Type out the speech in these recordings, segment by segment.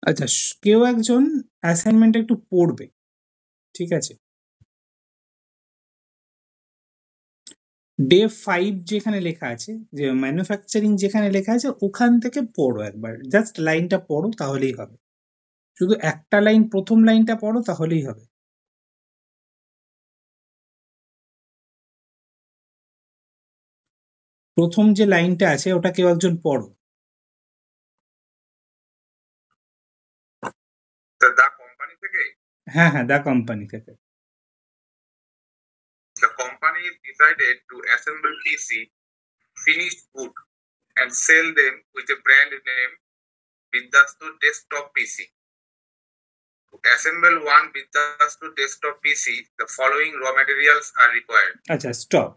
আচ্ছা, কেউ একজন অ্যাসাইনমেন্টটা একটু পড়বে, ঠিক আছে? ডে 5 যেখানে লেখা আছে, যে ম্যানুফ্যাকচারিং যেখানে লেখা আছে ওখান থেকে পড়ো একবার, জাস্ট লাইনটা পড়ো তাহলেই হবে। শুধু একটা লাইন, প্রথম লাইনটা পড়ো তাহলেই হবে। প্রথম যে লাইনটা আছে ওটা কেউ একজন পড়ো। দা কোম্পানি থেকে? হ্যাঁ হ্যাঁ, দা কোম্পানি থেকে। The company decided to assemble PC finished good and sell them with a brand name Vidyastu desktop PC. To assemble one Vidyastu desktop PC, the following raw materials are required. আচ্ছা, stop.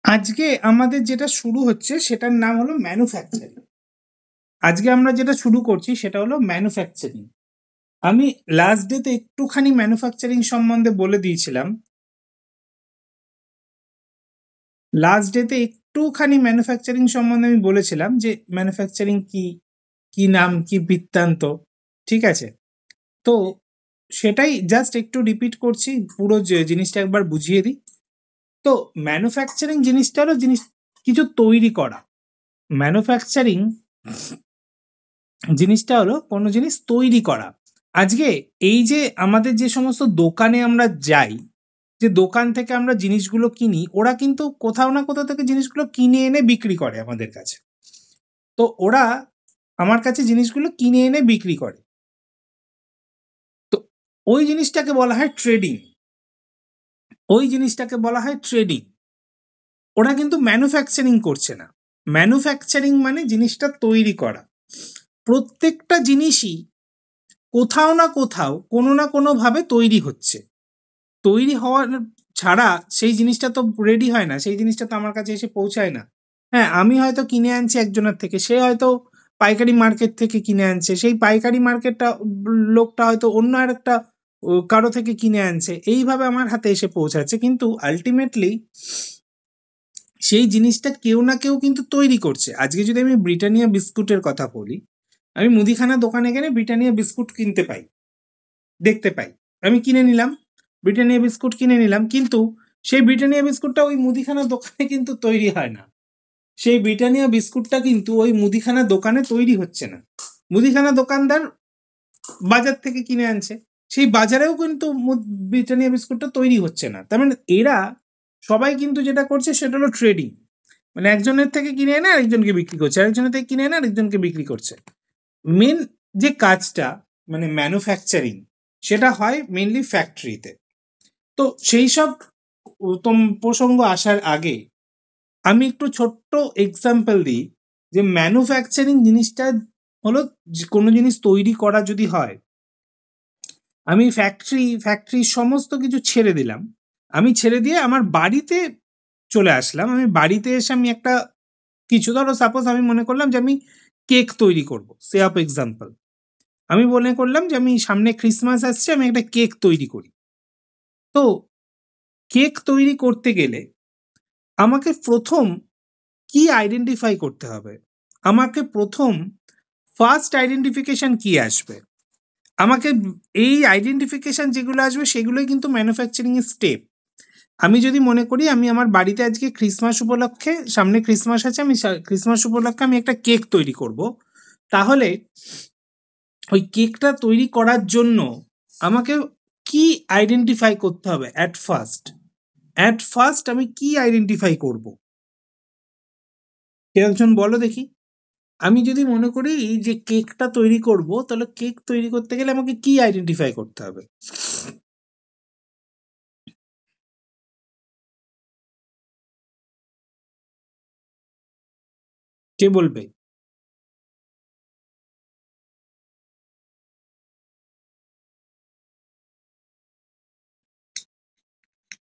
আজকে আমাদের যেটা শুরু হচ্ছে সেটার নাম হলো manufacturing. আজকে আমরা যেটা শুরু করছি সেটা হলো ম্যানুফ্যাকচারিং। আমি লাস্ট ডেতে একটুখানি ম্যানুফ্যাকচারিং সম্বন্ধে বলে দিয়েছিলাম। লাস্ট ডেতে একটুখানি ম্যানুফ্যাকচারিং সম্বন্ধে আমি বলেছিলাম যে ম্যানুফ্যাকচারিং কি, কি নাম, কি বৃত্তান্ত, ঠিক আছে? তো সেটাই জাস্ট একটু রিপিট করছি, পুরো জিনিসটা একবার বুঝিয়ে দিই। তো ম্যানুফ্যাকচারিং জিনিসটা হলো কিছু তৈরি করা। ম্যানুফ্যাকচারিং জিনিসটা হলো কোনো জিনিস তৈরি করা। আজকে এই যে আমাদের যে সমস্ত দোকানে আমরা যাই, যে দোকান থেকে আমরা জিনিসগুলো কিনি, ওরা কিন্তু কোথাও না কোথাও থেকে জিনিসগুলো কিনে এনে বিক্রি করে আমাদের কাছে। তো ওরা আমার কাছে জিনিসগুলো কিনে এনে বিক্রি করে, তো ওই জিনিসটাকে বলা হয় ট্রেডিং। ওই জিনিসটাকে বলা হয় ট্রেডিং। ওরা কিন্তু ম্যানুফ্যাকচারিং করছে না। ম্যানুফ্যাকচারিং মানে জিনিসটা তৈরি করা। প্রত্যেকটা জিনিসই কোথাও না কোথাও কোনো না কোনোভাবে তৈরি হচ্ছে। তৈরি হওয়ার ছাড়া সেই জিনিসটা তো রেডি হয় না, সেই জিনিসটা তো আমার কাছে এসে পৌঁছায় না। হ্যাঁ, আমি হয়তো কিনে আনছি একজনের থেকে, সে হয়তো পাইকারি মার্কেট থেকে কিনে আনছে, সেই পাইকারি মার্কেটটা লোকটা হয়তো অন্য আরেকটা কারো থেকে কিনে আনছে, এইভাবে আমার হাতে এসে পৌঁছাচ্ছে। কিন্তু আলটিমেটলি সেই জিনিসটা কেউ না কেউ কিন্তু তৈরি করছে। আজকে যদি আমি ব্রিটানিয়া বিস্কুটের কথা বলি, আমি মুদিখানা দোকানে গেলে ব্রিটানিয়া বিস্কুট কিনতে পাই, দেখতে পাই, আমি কিনে নিলাম, ব্রিটানিয়া বিস্কুট কিনে নিলাম। কিন্তু সেই ব্রিটানিয়া বিস্কুটটা ওই মুদিখানা দোকানে কিন্তু তৈরি হয় না। সেই ব্রিটানিয়া বিস্কুটটা কিন্তু ওই মুদিখানা দোকানে তৈরি হচ্ছে না। মুদিখানা দোকানদার বাজার থেকে কিনে আনছে, সেই বাজারেও কিন্তু ব্রিটানিয়া বিস্কুটটা তৈরি হচ্ছে না। তার মানে এরা সবাই কিন্তু যেটা করছে সেটা হলো ট্রেডিং। মানে একজনের থেকে কিনে এনে আরেকজনকে বিক্রি করছে, আরেকজনের থেকে কিনে এনে আরেকজনকে বিক্রি করছে। মেন যে কাজটা মানে ম্যানুফ্যাকচারিং, সেটা হয় মেনলি ফ্যাক্টরিতে। তো সেই সব প্রসঙ্গ আসার আগে আমি একটু ছোট্ট এক্সাম্পল দিই যে ম্যানুফ্যাকচারিং জিনিসটা হলো কোনো জিনিস তৈরি করা যদি হয়, আমি ফ্যাক্টরি সমস্ত কিছু ছেড়ে দিলাম, আমি ছেড়ে দিয়ে আমার বাড়িতে চলে আসলাম। আমি বাড়িতে এসে আমি একটা কিছু, ধরো সাপোজ আমি মনে করলাম যে আমি কেক তৈরি করব, সে আপ এক্সাম্পল, আমি মনে করলাম যে আমি সামনে ক্রিসমাস আসছে, আমি একটা কেক তৈরি করি। তো কেক তৈরি করতে গেলে আমাকে প্রথম কি আইডেন্টিফাই করতে হবে? আমাকে প্রথম ফার্স্ট আইডেন্টিফিকেশন কি আসবে? আমাকে এই আইডেন্টিফিকেশন যেগুলো আসবে সেগুলোই কিন্তু ম্যানুফ্যাকচারিং এর স্টেপ। আমি যদি মনে করি আমি আমার বাড়িতে আজকে ক্রিসমাস উপলক্ষে, সামনে ক্রিসমাস আছে, আমি ক্রিসমাস উপলক্ষে আমি একটা কেক তৈরি করব, তাহলে ওই কেকটা তৈরি করার জন্য আমাকে কি আইডেন্টিফাই করতে হবে? অ্যাট ফার্স্ট আমি কি আইডেন্টিফাই করব? কেউ একজন বলো দেখি। আমি যদি মনে করি যে কেকটা তৈরি করব, তাহলে কেক তৈরি করতে গেলে আমাকে কি আইডেন্টিফাই করতে হবে? কে বলবে?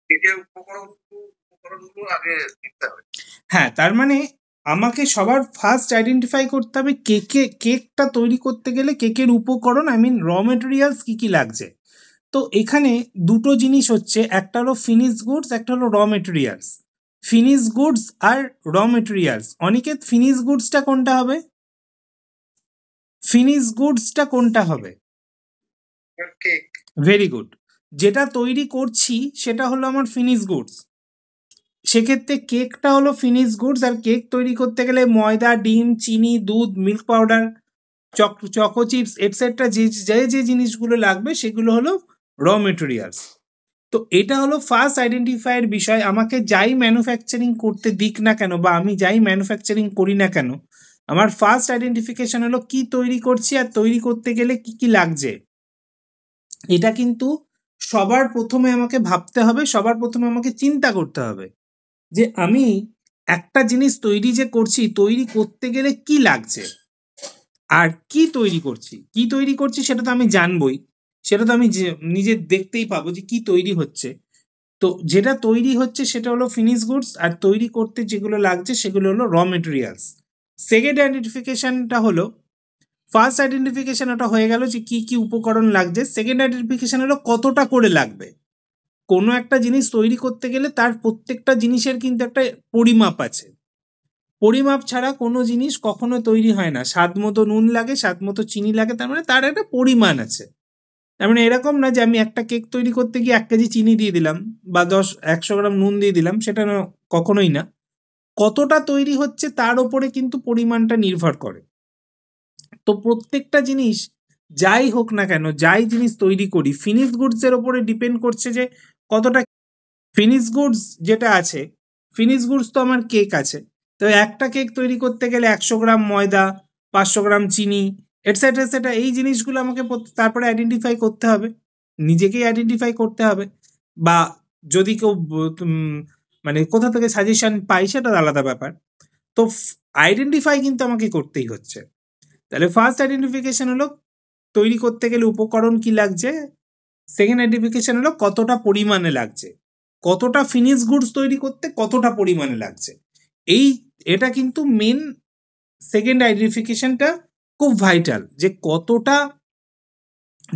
কেকের উপকরণগুলো আগে দিতে হবে। হ্যাঁ, তার মানে আমাকে সবার ফার্স্ট আইডেন্টিফাই করতে হবে কেকটা তৈরি করতে গেলে কেকের উপকরণ, আই মিন র মেটেরিয়ালস কি কি লাগছে। তো এখানে দুটো জিনিস হচ্ছে, একটা হলো ফিনিশ গুডস, একটা হলো র মেটেরিয়ালস। ফিনিশ গুডস আর র মেটেরিয়ালস, অনিকেত ফিনিশ গুডসটা কোনটা হবে? ফিনিশ গুডসটা কোনটা হবে? কেক। Very good. যেটা তৈরি করছি সেটা হলো আমার ফিনিশ গুডস। সেক্ষেত্রে কেকটা হলো ফিনিশ গুডস, আর কেক তৈরি করতে গেলে ময়দা, ডিম, চিনি, দুধ, milk powder, choco chips etcetera যে যে যে জিনিসগুলো লাগবে সেগুলো হলো র মেটেরিয়ালস। তো এটা হলো ফার্স্ট আইডেন্টিফাইয়ের বিষয়। আমাকে যাই ম্যানুফ্যাকচারিং করতে দিক না কেন বা আমি যাই ম্যানুফ্যাকচারিং করি না কেন, আমার ফার্স্ট আইডেন্টিফিকেশন হলো কি তৈরি করছি আর তৈরি করতে গেলে কি কি লাগছে। এটা কিন্তু সবার প্রথমে আমাকে ভাবতে হবে, সবার প্রথমে আমাকে চিন্তা করতে হবে যে আমি একটা জিনিস তৈরি যে করছি, তৈরি করতে গেলে কি লাগছে আর কি তৈরি করছি। কি তৈরি করছি সেটা তো আমি জানবই, সেটা তো আমি নিজে দেখতেই পাবো যে কি তৈরি হচ্ছে। তো যেটা তৈরি হচ্ছে সেটা হলো ফিনিশ গুডস, আর তৈরি করতে যেগুলো লাগছে সেগুলো হলো র মেটেরিয়ালস। সেকেন্ড আইডেন্টিফিকেশনটা হলো, ফার্স্ট আইডেন্টিফিকেশন ওটা হয়ে গেল যে কি কি উপকরণ লাগছে। সেকেন্ড আইডেন্টিফিকেশন হলো কতটা করে লাগবে। কোনো একটা জিনিস তৈরি করতে গেলে তার প্রত্যেকটা জিনিসের কিন্তু একটা পরিমাপ আছে। পরিমাপ ছাড়া কোনো জিনিস কখনো তৈরি হয় না। স্বাদ মতো নুন লাগে, স্বাদ মতো চিনি লাগে, তার মানে তার একটা পরিমাণ আছে। তার মানে এরকম না যে আমি একটা কেক তৈরি করতে গিয়ে 1 কেজি চিনি দিয়ে দিলাম বা 100 গ্রাম নুন দিয়ে দিলাম, সেটা না, কখনোই না। কতটা তৈরি হচ্ছে তার ওপরে কিন্তু পরিমাণটা নির্ভর করে। তো প্রত্যেকটা জিনিস যাই হোক না কেন, যাই জিনিস তৈরি করি, ফিনিশ গুডসের ওপরে ডিপেন্ড করছে যে কতটা। ফিনিশ গুডস যেটা আছে, ফিনিশ গুডস তো আমার কেক আছে। তো একটা কেক তৈরি করতে গেলে 100 গ্রাম ময়দা, 500 গ্রাম চিনি, এটসেট্রা এটসেট্রা, এই জিনিসগুলো আমাকে তারপরে আইডেন্টিফাই করতে হবে, নিজেকেই আইডেন্টিফাই করতে হবে। বা যদি কেউ মানে কোথা থেকে সাজেশন পাই সেটা আলাদা ব্যাপার। তো আইডেন্টিফাই কিন্তু আমাকে করতেই হচ্ছে। তাহলে ফার্স্ট আইডেন্টিফিকেশন হলো তৈরি করতে গেলে উপকরণ কি লাগছে। সেকেন্ড আইডেন্টিফিকেশন হলো কতটা পরিমাণে লাগছে, কতটা ফিনিশ গুডস তৈরি করতে কতটা পরিমাণে লাগছে। এই এটা কিন্তু মেন সেকেন্ড আইডেন্টিফিকেশনটা খুব ভাইটাল, যে কতটা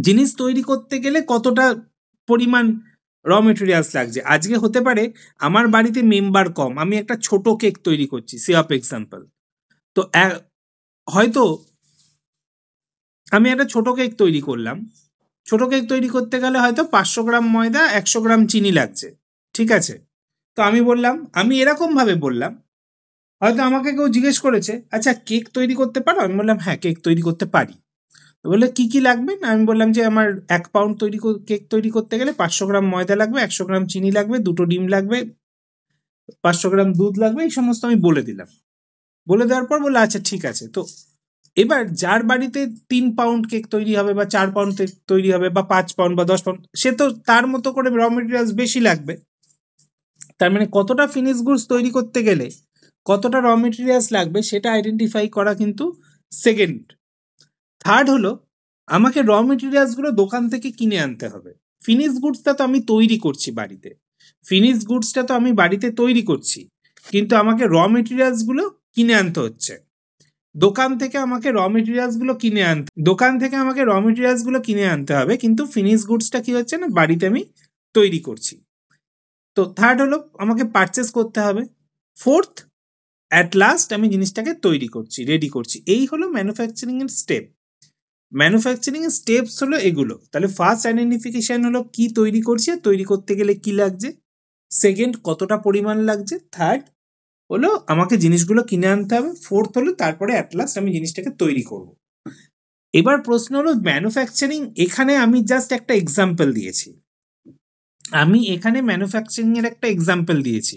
জিনিস তৈরি করতে গেলে কতটা পরিমাণ র মেটেরিয়ালস লাগছে। আজকে হতে পারে আমার বাড়িতে মেম্বার কম, আমি একটা ছোট কেক তৈরি করছি, সে অফ এক্সাম্পল। তো হয়তো আমি একটা ছোট কেক তৈরি করলাম, ছোট কেক তৈরি করতে গেলে হয়তো 500 গ্রাম ময়দা, 100 গ্রাম চিনি লাগছে, ঠিক আছে। তো আমি বললাম, আমি এরকম ভাবে বললাম, হয়তো আমাকে কেউ জিজ্ঞেস করেছে আচ্ছা কেক তৈরি করতে পারো, আমি বললাম হ্যাঁ কেক তৈরি করতে পারি। তো বললে কি কি লাগবে, না আমি বললাম যে আমার 1 পাউন্ড কেক তৈরি করতে গেলে 500 গ্রাম ময়দা লাগবে, 100 গ্রাম চিনি লাগবে, 2টো ডিম লাগবে, 500 গ্রাম দুধ লাগবে, এই সমস্ত আমি বলে দিলাম। বলে দেওয়ার পর বললো আচ্ছা ঠিক আছে। তো এবার যার বাড়িতে 3 পাউন্ড কেক তৈরি হবে বা 4 পাউন্ড তৈরি হবে বা 5 পাউন্ড বা 10 পাউন্ড, সে তো তার মতো করে র মেটেরিয়ালস বেশি লাগবে। তার মানে কতটা ফিনিশ গুডস তৈরি করতে গেলে কতটা র মেটেরিয়ালস লাগবে সেটা আইডেন্টিফাই করা কিন্তু সেকেন্ড। থার্ড হলো আমাকে র মেটেরিয়ালসগুলো দোকান থেকে কিনে আনতে হবে। ফিনিশ গুডসটা তো আমি তৈরি করছি বাড়িতে, ফিনিশ গুডসটা তো আমি বাড়িতে তৈরি করছি, কিন্তু আমাকে র মেটেরিয়ালসগুলো কিনে আনতে হচ্ছে। দোকান থেকে আমাকে র মেটেরিয়ালসগুলো কিনে আনতে হবে, কিন্তু ফিনিশ গুডসটা কি হচ্ছে না, বাড়িতে আমি তৈরি করছি। তো থার্ড হলো আমাকে পারচেস করতে হবে। ফোর্থ, অ্যাট লাস্ট আমি জিনিসটাকে তৈরি করছি, রেডি করছি। এই হলো ম্যানুফ্যাকচারিং এর স্টেপ। ম্যানুফ্যাকচারিং এর স্টেপস হলো এগুলো। তাহলে ফার্স্ট আইডেন্টিফিকেশন হলো কি তৈরি করছি, তৈরি করতে গেলে কি লাগছে। সেকেন্ড, কতটা পরিমাণ লাগছে। থার্ড হলো আমাকে জিনিসগুলো কিনে আনতে হবে। ফোর্থ হলো তারপরে অ্যাট লাস্ট আমি জিনিসটাকে তৈরি করব। এবার প্রশ্ন হলো ম্যানুফ্যাকচারিং, এখানে আমি জাস্ট একটা এক্সাম্পল দিয়েছি, এর একটা এক্সাম্পল দিয়েছি।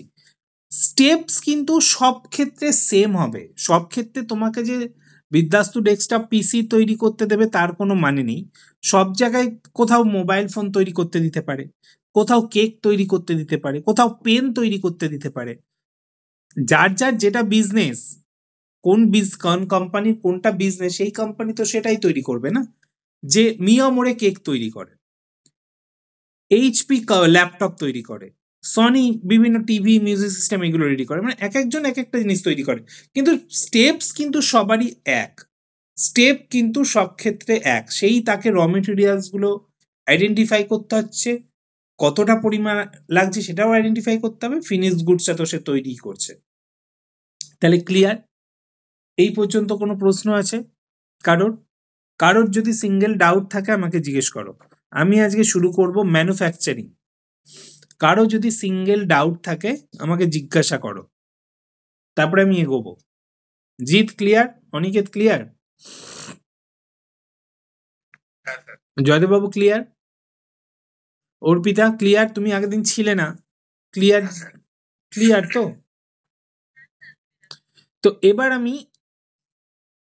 স্টেপস কিন্তু সব ক্ষেত্রে সেম হবে। সব ক্ষেত্রে তোমাকে যে বিদ্যাস্তু ডেস্কটপ পিসি তৈরি করতে দেবে তার কোনো মানে নেই। সব জায়গায় কোথাও মোবাইল ফোন তৈরি করতে দিতে পারে, কোথাও কেক তৈরি করতে দিতে পারে, কোথাও পেন তৈরি করতে দিতে পারে। যার যার যেটা বিজনেস, কোন কোম্পানির কোনটা বিজনেস, সেই কোম্পানি তো সেটাই তৈরি করবে না। যে মিয়ামোরে কেক তৈরি করে, এইচপি ল্যাপটপ তৈরি করে, সনি বিভিন্ন টিভি মিউজিক সিস্টেম এগুলো রেডি করে, মানে এক একজন এক একটা জিনিস তৈরি করে, কিন্তু স্টেপস কিন্তু সবারই এক। স্টেপ কিন্তু সব ক্ষেত্রে এক। সেই তাকে র মেটেরিয়ালস গুলো আইডেন্টিফাই করতে হচ্ছে, কতটা পরিমাণ লাগছে সেটাও আইডেন্টিফাই করতে হবে, ফিনিশ গুডসটা তো সে তৈরি করছে। তাহলে ক্লিয়ার? এই পর্যন্ত কোনো প্রশ্ন আছে কারোর? কারোর যদি সিঙ্গেল ডাউট থাকে আমাকে জিজ্ঞেস করো। আমি আজকে শুরু করব ম্যানুফ্যাকচারিং। কারো যদি সিঙ্গেল ডাউট থাকে আমাকে জিজ্ঞাসা করো, তারপরে আমি এগোবো। জিৎ ক্লিয়ার? অনিকেত ক্লিয়ার? হ্যাঁ স্যার। জয়দেববাবু ক্লিয়ার? অর্পিতা ক্লিয়ার? তুমি আগের দিন ছিলে না, ক্লিয়ার? ক্লিয়ার তো? তো এবার আমি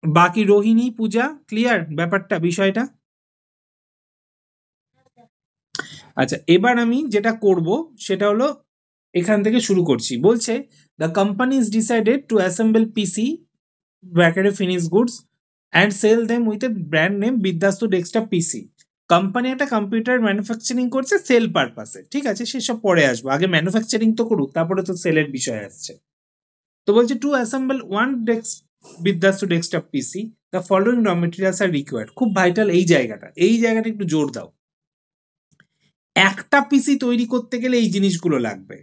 বাকি রোহিণী, পূজা ক্লিয়ার ব্যাপারটা, বিষয়টা? আচ্ছা, এবার আমি যেটা করব সেটা হলো এখান থেকে শুরু করছি। বলছে the company is decided to assemble PC ব্র্যাকেটে finish goods and sell them with a brand name Vidyastu desktop PC. Company একটা কম্পিউটার ম্যানুফ্যাকচারিং করছে সেল পারপাসে, ঠিক আছে, সেসব পরে আসবো, আগে ম্যানুফ্যাকচারিং তো করুক, তারপরে তো সেলের বিষয় আসছে। তো বলছে to assemble one Vidyastu desktop PC the following raw materials are required. খুব ভাইটাল এই জায়গাটা, এই জায়গাটা একটু জোর দাও। একটা পিসি তৈরি করতে গেলে এই জিনিসগুলো লাগবে,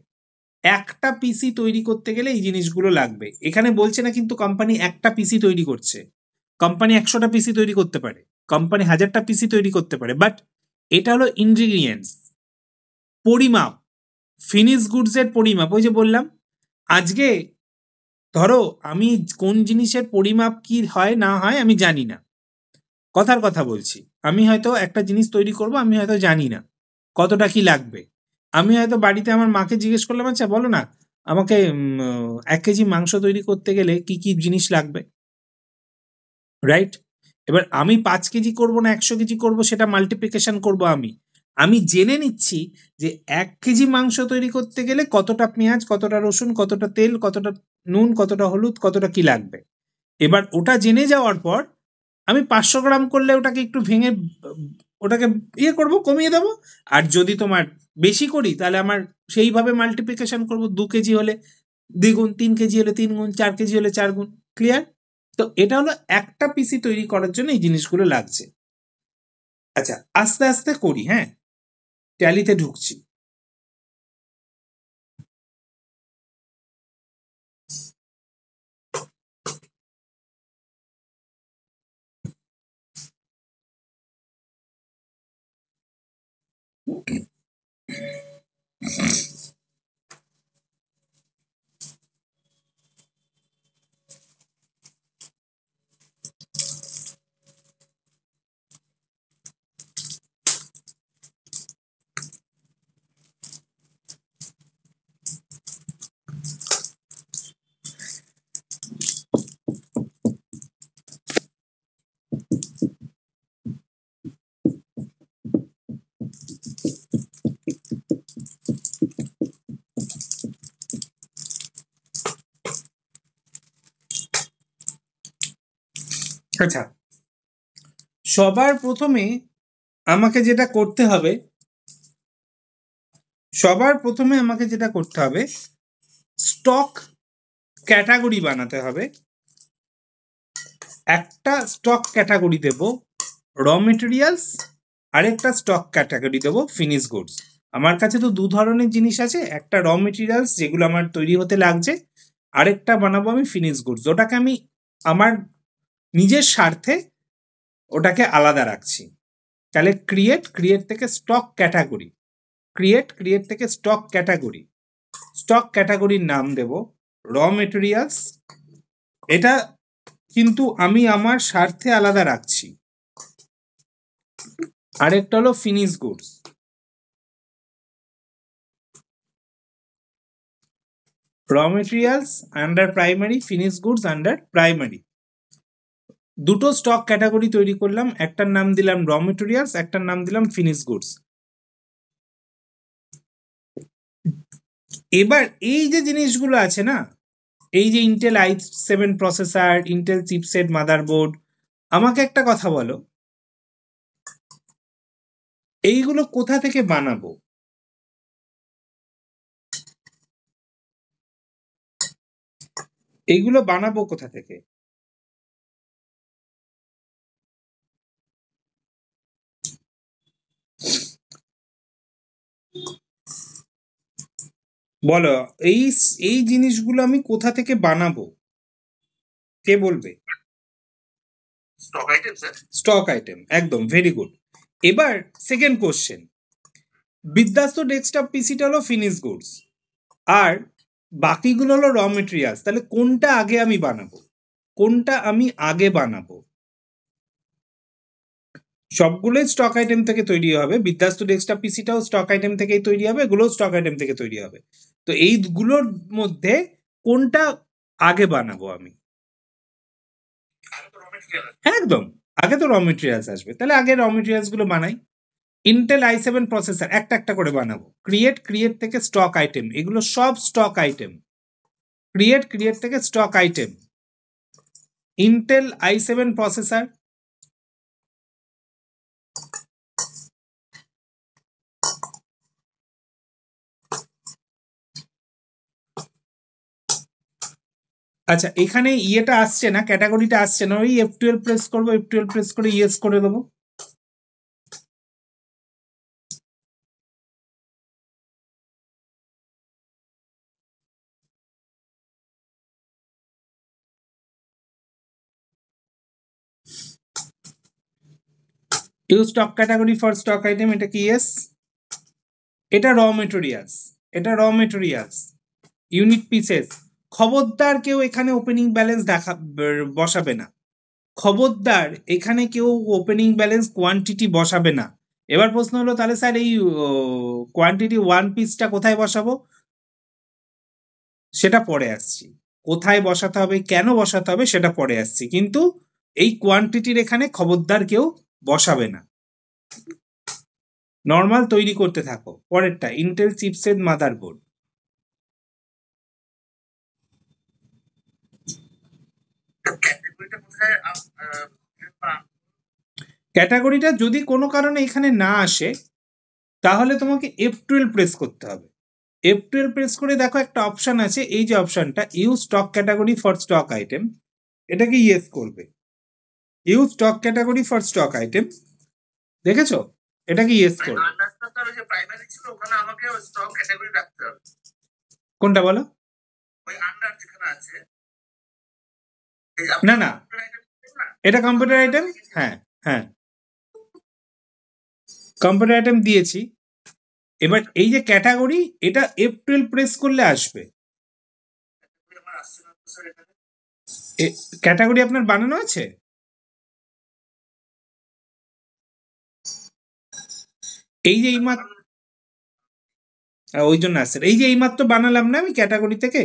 একটা পিসি তৈরি করতে গেলে এই জিনিসগুলো লাগবে। এখানে বলছে না কিন্তু কোম্পানি একটা পিসি তৈরি করছে, কোম্পানি 100টা পিসি তৈরি করতে পারে, কোম্পানি 1000টা পিসি তৈরি করতে পারে, বাট এটা হলো ইনগ্রিডিয়েন্টস, পরিমাপ, ফিনিশ গুডস এর পরিমাপ। ওই যে বললাম আজকে ধরো আমি কোন জিনিসের পরিমাপ কি হয় না হয় আমি জানি না, কথার কথা বলছি, আমি হয়তো একটা জিনিস তৈরি করব, আমি হয়তো জানি না কতটা কি লাগবে। আমি হয়তো বাড়িতে আমার মাকে জিজ্ঞেস করলাম, আচ্ছা বলো না আমাকে 1 কেজি মাংস তৈরি করতে গেলে কি কি জিনিস লাগবে, রাইট? এবার আমি 5 কেজি করব না 100 কেজি করব সেটা মাল্টিপ্লিকেশন করব আমি। আমি জেনে নিচ্ছি যে 1 কেজি মাংস তৈরি করতে গেলে কতটা পেঁয়াজ, কতটা রসুন, কতটা তেল, কতটা নুন, কতটা হলুদ, কতটা কি লাগবে। এবার ওটা জেনে যাওয়ার পর আমি 500 গ্রাম করলে ওটাকে একটু ভেঙে ওটাকে ইয়ে করব, কমিয়ে দেবো। আর যদি তোমার বেশি করি তাহলে আমার সেইভাবে মাল্টিপ্লিকেশন করব, 2 কেজি হলে দ্বিগুণ, 3 কেজি হলে 3 গুণ, 4 কেজি হলে 4 গুণ। ক্লিয়ার? তো এটা হলো একটা পিসি তৈরি করার জন্য এই জিনিসগুলো লাগছে। আচ্ছা আস্তে আস্তে করি, হ্যাঁ, ট্যালিতে ঢুকছি। আচ্ছা, সবার প্রথমে আমাকে যেটা করতে হবে, স্টক ক্যাটাগরি বানাতে হবে। একটা স্টক ক্যাটাগরি দেব র মেটেরিয়ালস, আরেকটা স্টক ক্যাটাগরি দেবো ফিনিশ গুডস। আমার কাছে তো 2 ধরনের জিনিস আছে, একটা র মেটেরিয়ালস যেগুলো আমার তৈরি হতে লাগছে, আরেকটা বানাবো আমি ফিনিশ গুডস, ওটাকে আমি আমার নিজের স্বার্থে ওটাকে আলাদা রাখছি। তাহলে ক্রিয়েট থেকে স্টক ক্যাটাগরি, ক্রিয়েট থেকে স্টক ক্যাটাগরি, স্টক ক্যাটাগরির নাম দেব র মেটেরিয়ালস। এটা কিন্তু আমি আমার স্বার্থে আলাদা রাখছি। আরেকটা হলো finish goods, raw materials under primary, finish goods under primary. দুটো স্টক ক্যাটাগরি তৈরি করলাম, একটার নাম দিলাম র মেটেরিয়ালস, একটার নাম দিলাম ফিনিশ গুডস। এবার এই যে জিনিসগুলো আছে না, এই যে Intel i7 processor, Intel chipset motherboard, আমাকে একটা কথা বলো, এইগুলো কোথা থেকে বানাবো? এইগুলো বানাবো কোথা থেকে? বলো, এই এই জিনিসগুলো আমি কোথা থেকে বানাবো, কে বলবে? Stock item sir. Stock item, একদম, ভেরি গুড। এবার সেকেন্ড কোশ্চেন, বিদ্যাস্ত ডেস্কটপ পিসিটা হলো ফিনিশ গুডস আর বাকিগুলো হলো র মেটেরিয়ালস, তাহলে কোনটা আগে আমি বানাবো, কোনটা আমি আগে বানাবো? সবগুলোই স্টক আইটেম থেকে তৈরি হবে, বিদ্যাস্ত ডেস্কটপ পিসিটাও স্টক আইটেম থেকেই তৈরি হবে, এগুলোও স্টক আইটেম থেকে তৈরি হবে। তো এইগুলোর মধ্যে কোনটা আগে বানাবো আমি? একদম, আগে তো র মেটেরিয়ালস আসবে, তাহলে আগে র মেটেরিয়ালস গুলো বানাই। ইন্টেল i7 প্রসেসর একটা একটা করে বানাবো। ক্রিয়েট থেকে স্টক আইটেম, এগুলো সব স্টক আইটেম। ক্রিয়েট থেকে stock item, Intel i7 processor, আচ্ছা এখানে ইয়েটা আসছে না, ক্যাটাগরিটা আসছে না, ওই F12 প্রেস করবো, F12 প্রেস করে ইয়েস করে দেবো। Use stock category for stock item, এটা কি ইয়েস? এটা র মেটেরিয়ালস, এটা র মেটেরিয়ালস, ইউনিট পিসেস। খবরদার কেউ এখানে ওপেনিং ব্যালেন্স বসাবে না, খবরদার এখানে কেউ ওপেনিং ব্যালেন্স কোয়ান্টিটি বসাবে না। এবার প্রশ্ন হলো তাহলে স্যার এই কোয়ান্টিটি ওয়ান পিসটা কোথায় বসাবো? সেটা পরে আসছি, কোথায় বসাতে হবে কেন বসাতে হবে সেটা পরে আসছি, কিন্তু এই কোয়ান্টিটির এখানে খবরদার কেউ বসাবে না। নর্মাল তৈরি করতে থাকো। পরেরটা ইন্টেল চিপসেট মাদারবোর্ড, ক্যাটাগরিটা যদি কোনো কারণে এখানে না আসে তাহলে তোমাকে F12 প্রেস করতে হবে। F12 প্রেস করে দেখো একটা অপশন আছে, এই যে অপশনটা use stock category for stock item, এটাকে ইয়েস করবে। Use stock category for stock item, দেখেছো? এটাকে ইয়েস করবে। কোনটা বলো? না না, এটা কম্পিউটার আইটেম, হ্যাঁ হ্যাঁ কম্পিউটার আইটেম দিয়েছি। এবার এই যে ক্যাটাগরি, এটা F12 প্রেস করলে আসবে। ক্যাটাগরি আপনার বানানো আছে? এই যে এইমাত্র, ওই জন্য আসছে, এই যে এইমাত্র বানালাম না আমি ক্যাটাগরি থেকে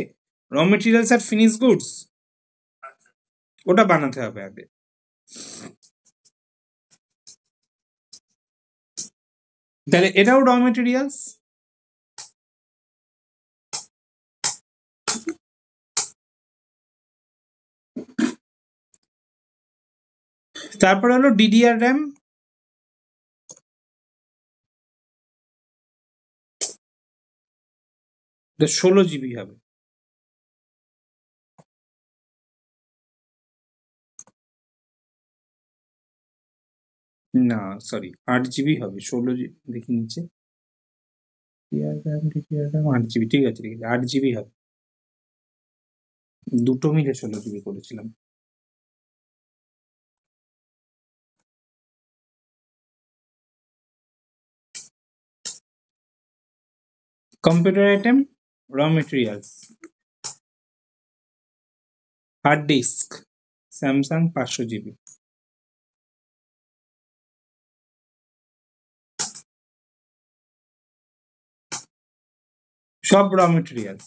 র মেটেরিয়ালস আর ফিনিশ গুডস, ওটা বানাতে হবে আগে। তাহলে এটাও র মেটেরিয়ালস, তারপর হলো ডিডিআর র্যাম, এটা 16 GB হবে। না সরি, 8 GB হবে, 16 GB দেখি নিচে, ডিডিআর র্যাম 8 GB, ঠিক আছে ঠিক আছে, 8 GB হবে, দুটো মিলে 16 GB করেছিলাম। Computer item, raw materials, hard disk Samsung 500 GB, সব raw materials.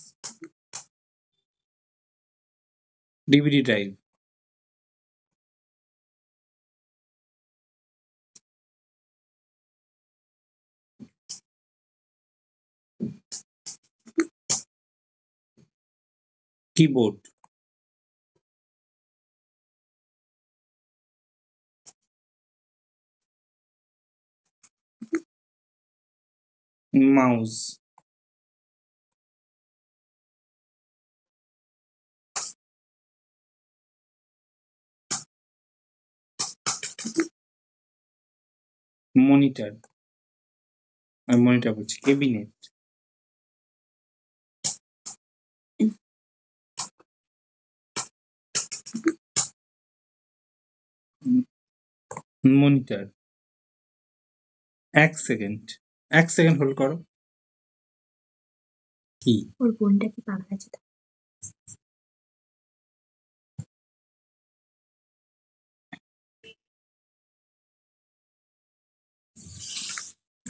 DVD drive, keyboard, mouse, monitor, আমি মনিটর বলছি, ক্যাবিনেট, মনিটর। এক সেকেন্ড হোল্ড করো। কি ওর বোনটা কি পাগল আছে?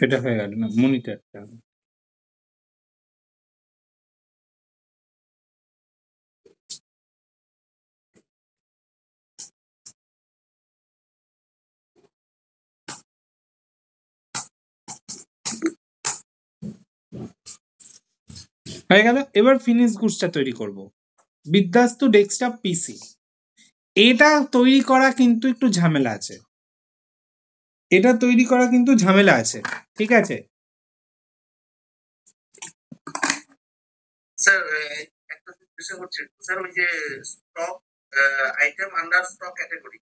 এটা হয়ে গেল না, মনিটরটা। হয়ে গেল। এবার ফিনিশ গুডসটা তৈরি করব। বিদ্যাস্তু ডেস্কটপ পিসি, এটা তৈরি করা কিন্তু একটু ঝামেলা আছে, ঠিক আছে? স্যার একটা বিষয় হচ্ছে স্যার, ওই যে stock item under stock category,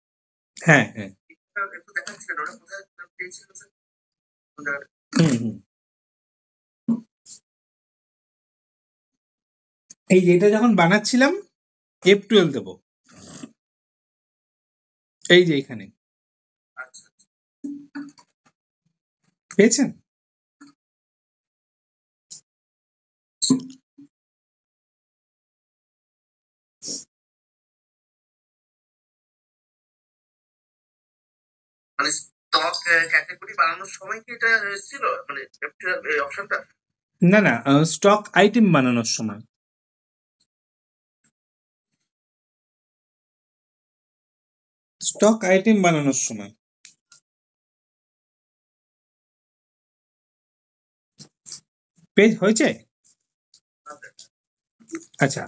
হ্যাঁ একটু দেখাচ্ছিলেন ওটা কোথায় পেয়েছিল স্যার? এই যেটা যখন বানাচ্ছিলাম F12 দেবো, এই যে এখানে আচ্ছা, পেয়েছেন? মানে স্টক ক্যাটাগরি বানানোর সময় কি এটা ছিল, মানে এই অপশনটা? না, স্টক আইটেম বানানোর সময়। পেজ হয়েছে? আচ্ছা,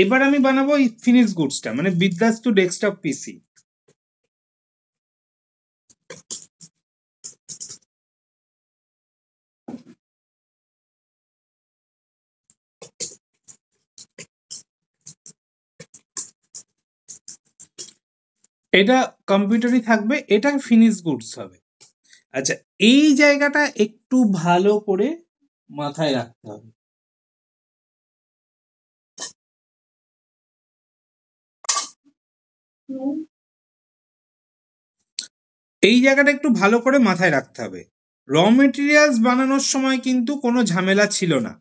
এবার আমি বানাবো এই ফিনিশ গুডসটা, মানে বিদ্যাস্তু ডেস্কটপ পিসি। এটা কম্পিউটারই থাকবে, এটা ফিনিশ গুডস হবে। আচ্ছা, এই জায়গাটা একটু ভালো করে মাথায় রাখতে হবে। এই জায়গাটা একটু ভালো করে মাথায় রাখতে হবে। র মেটেরিয়ালস বানানোর সময় কিন্তু কোনো ঝামেলা ছিল না।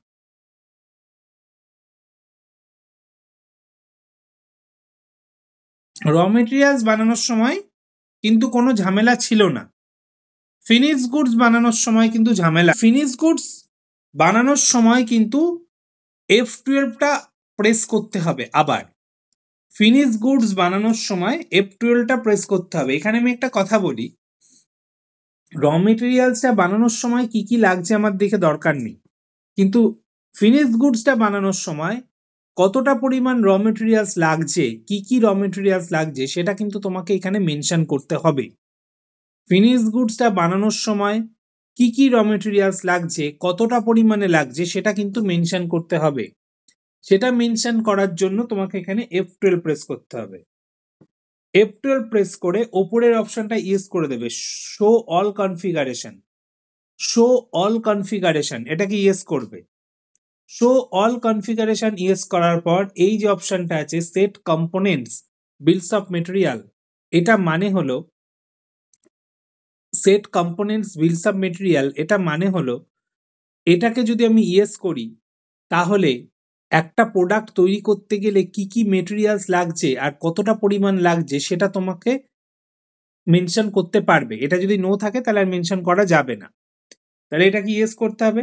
র মেটেরিয়ালস বানানোর সময় কিন্তু কোনো ঝামেলা ছিল না। ফিনিশ গুডস বানানোর সময় কিন্তু ঝামেলা। ফিনিশ গুডস বানানোর সময় কিন্তু F12টা প্রেস করতে হবে। আবার ফিনিশ গুডস বানানোর সময় F12টা প্রেস করতে হবে। এখানে আমি একটা কথা বলি, র মেটেরিয়ালসটা বানানোর সময় কি কি লাগছে আমার দেখে দরকার নেই, কিন্তু ফিনিশ গুডসটা বানানোর সময় কতটা পরিমাণ র মেটেরিয়ালস লাগছে, কি কি র মেটেরিয়ালস লাগছে, সেটা কিন্তু তোমাকে এখানে মেনশন করতে হবে। ফিনিশ গুডসটা বানানোর সময় কি কি র মেটেরিয়ালস লাগছে, কতটা পরিমাণে লাগছে, সেটা কিন্তু মেনশন করতে হবে। সেটা মেনশন করার জন্য তোমাকে এখানে F12 প্রেস করতে হবে। F12 প্রেস করে ওপরের অপশনটা ইয়েস করে দেবে, শো অল কনফিগারেশন, এটাকে ইয়েস করবে। শো অল কনফিগারেশন ইয়েস করার পর এই যে অপশনটা আছে set components bills of material, এটা মানে হলো set components bills of material, এটা মানে হলো এটাকে যদি আমি ইয়েস করি তাহলে একটা প্রোডাক্ট তৈরি করতে গেলে কি কি মেটেরিয়ালস লাগছে আর কতটা পরিমাণ লাগছে সেটা তোমাকে মেনশন করতে পারবে। এটা যদি নো থাকে তাহলে আর মেনশন করা যাবে না। তাহলে এটাকে ইয়েস করতে হবে,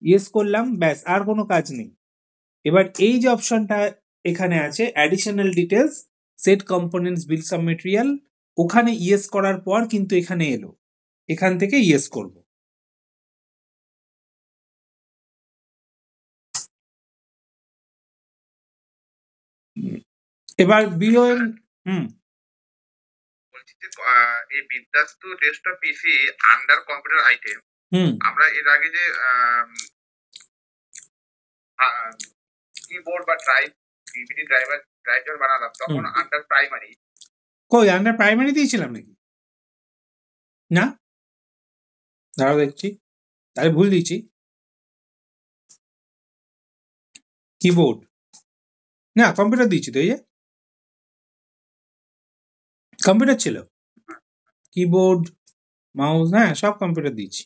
ইয়েস করলাম, ব্যাস, আর কোনো কাজ নেই। এবার এই যে অপশনটা এখানে আছে additional details set components bills of material, ওখানে ইয়েস করার পর কিন্তু এখানে এলো, এখান থেকে ইয়েস করব। এবার বিওএম বলছি যে এই Vidyastu desktop PC under computer item, আমরা এর আগে যে কিবোর্ড বা ডিভিডি ড্রাইভার বানালাম তখন আন্ডার প্রাইমারি। কই আন্ডার প্রাইমারি দিয়েছিলাম নাকি? না, দাঁড়াও দেখছি, তাহলে ভুল দিয়েছি। কিবোর্ড না, কম্পিউটার দিয়েছি তো, এই যে কম্পিউটার ছিল। কিবোর্ড, মাউস, হ্যাঁ সব কম্পিউটার দিয়েছি।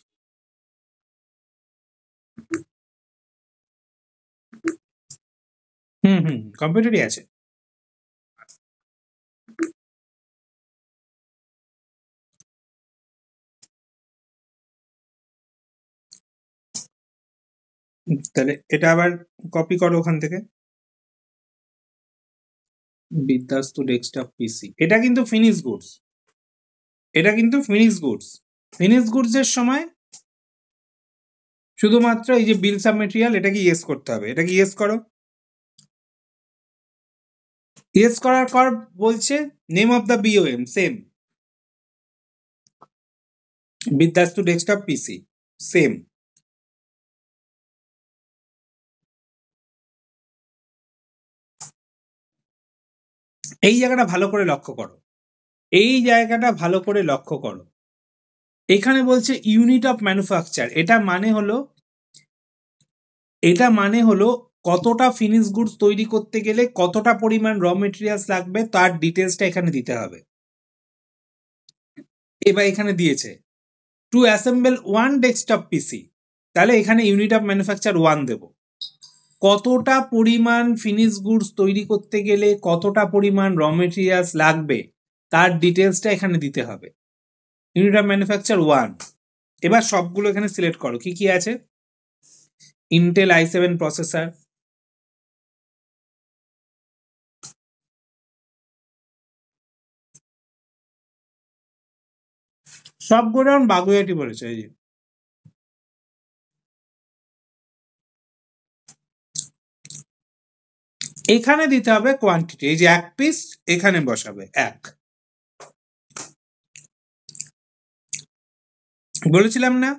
কম্পিউটারই আছে। তাহলে এটা আবার কপি করো ওখান থেকে, বিদ্যাস্তু ডেস্কটপ পিসি। এটা কিন্তু ফিনিশ গুডস, এটা কিন্তু ফিনিশ গুডস। ফিনিশ গুডস এর সময় শুধুমাত্র এই যে বিলস অফ মেটেরিয়াল, এটাকে ইয়েস করতে হবে। এটাকে ইয়েস করো। ইয়েস করার পর বলছে name of the BOM same, Vidyastu desktop PC same. এই জায়গাটা ভালো করে লক্ষ্য করো, এই জায়গাটা ভালো করে লক্ষ্য করো। এখানে বলছে ইউনিট অফ ম্যানুফ্যাকচার। এটা মানে হলো কতটা ফিনিশ গুডস তৈরি করতে গেলে কতটা পরিমাণ র মেটেরিয়ালস লাগবে তার ডিটেলসটা এখানে দিতে হবে। এবার এখানে দিয়েছে to assemble one desktop PC, তাহলে এখানে ইউনিট অফ ম্যানুফ্যাকচার 1 দেব। কতটা পরিমাণ ফিনিশ গুডস তৈরি করতে গেলে কতটা পরিমাণ র মেটেরিয়ালস লাগবে তার ডিটেলসটা এখানে দিতে হবে, ইউনিট অফ ম্যানুফ্যাকচার 1। এবার সবগুলো এখানে সিলেক্ট করো, কি কি আছে। ইন্টেল i7 প্রসেসর, সবগুলো বাগুইয়াটি বলেছে। এই যে এখানে দিতে হবে কোয়ান্টিটি, এই যে 1 পিস এখানে বসাবে 1। বলেছিলাম না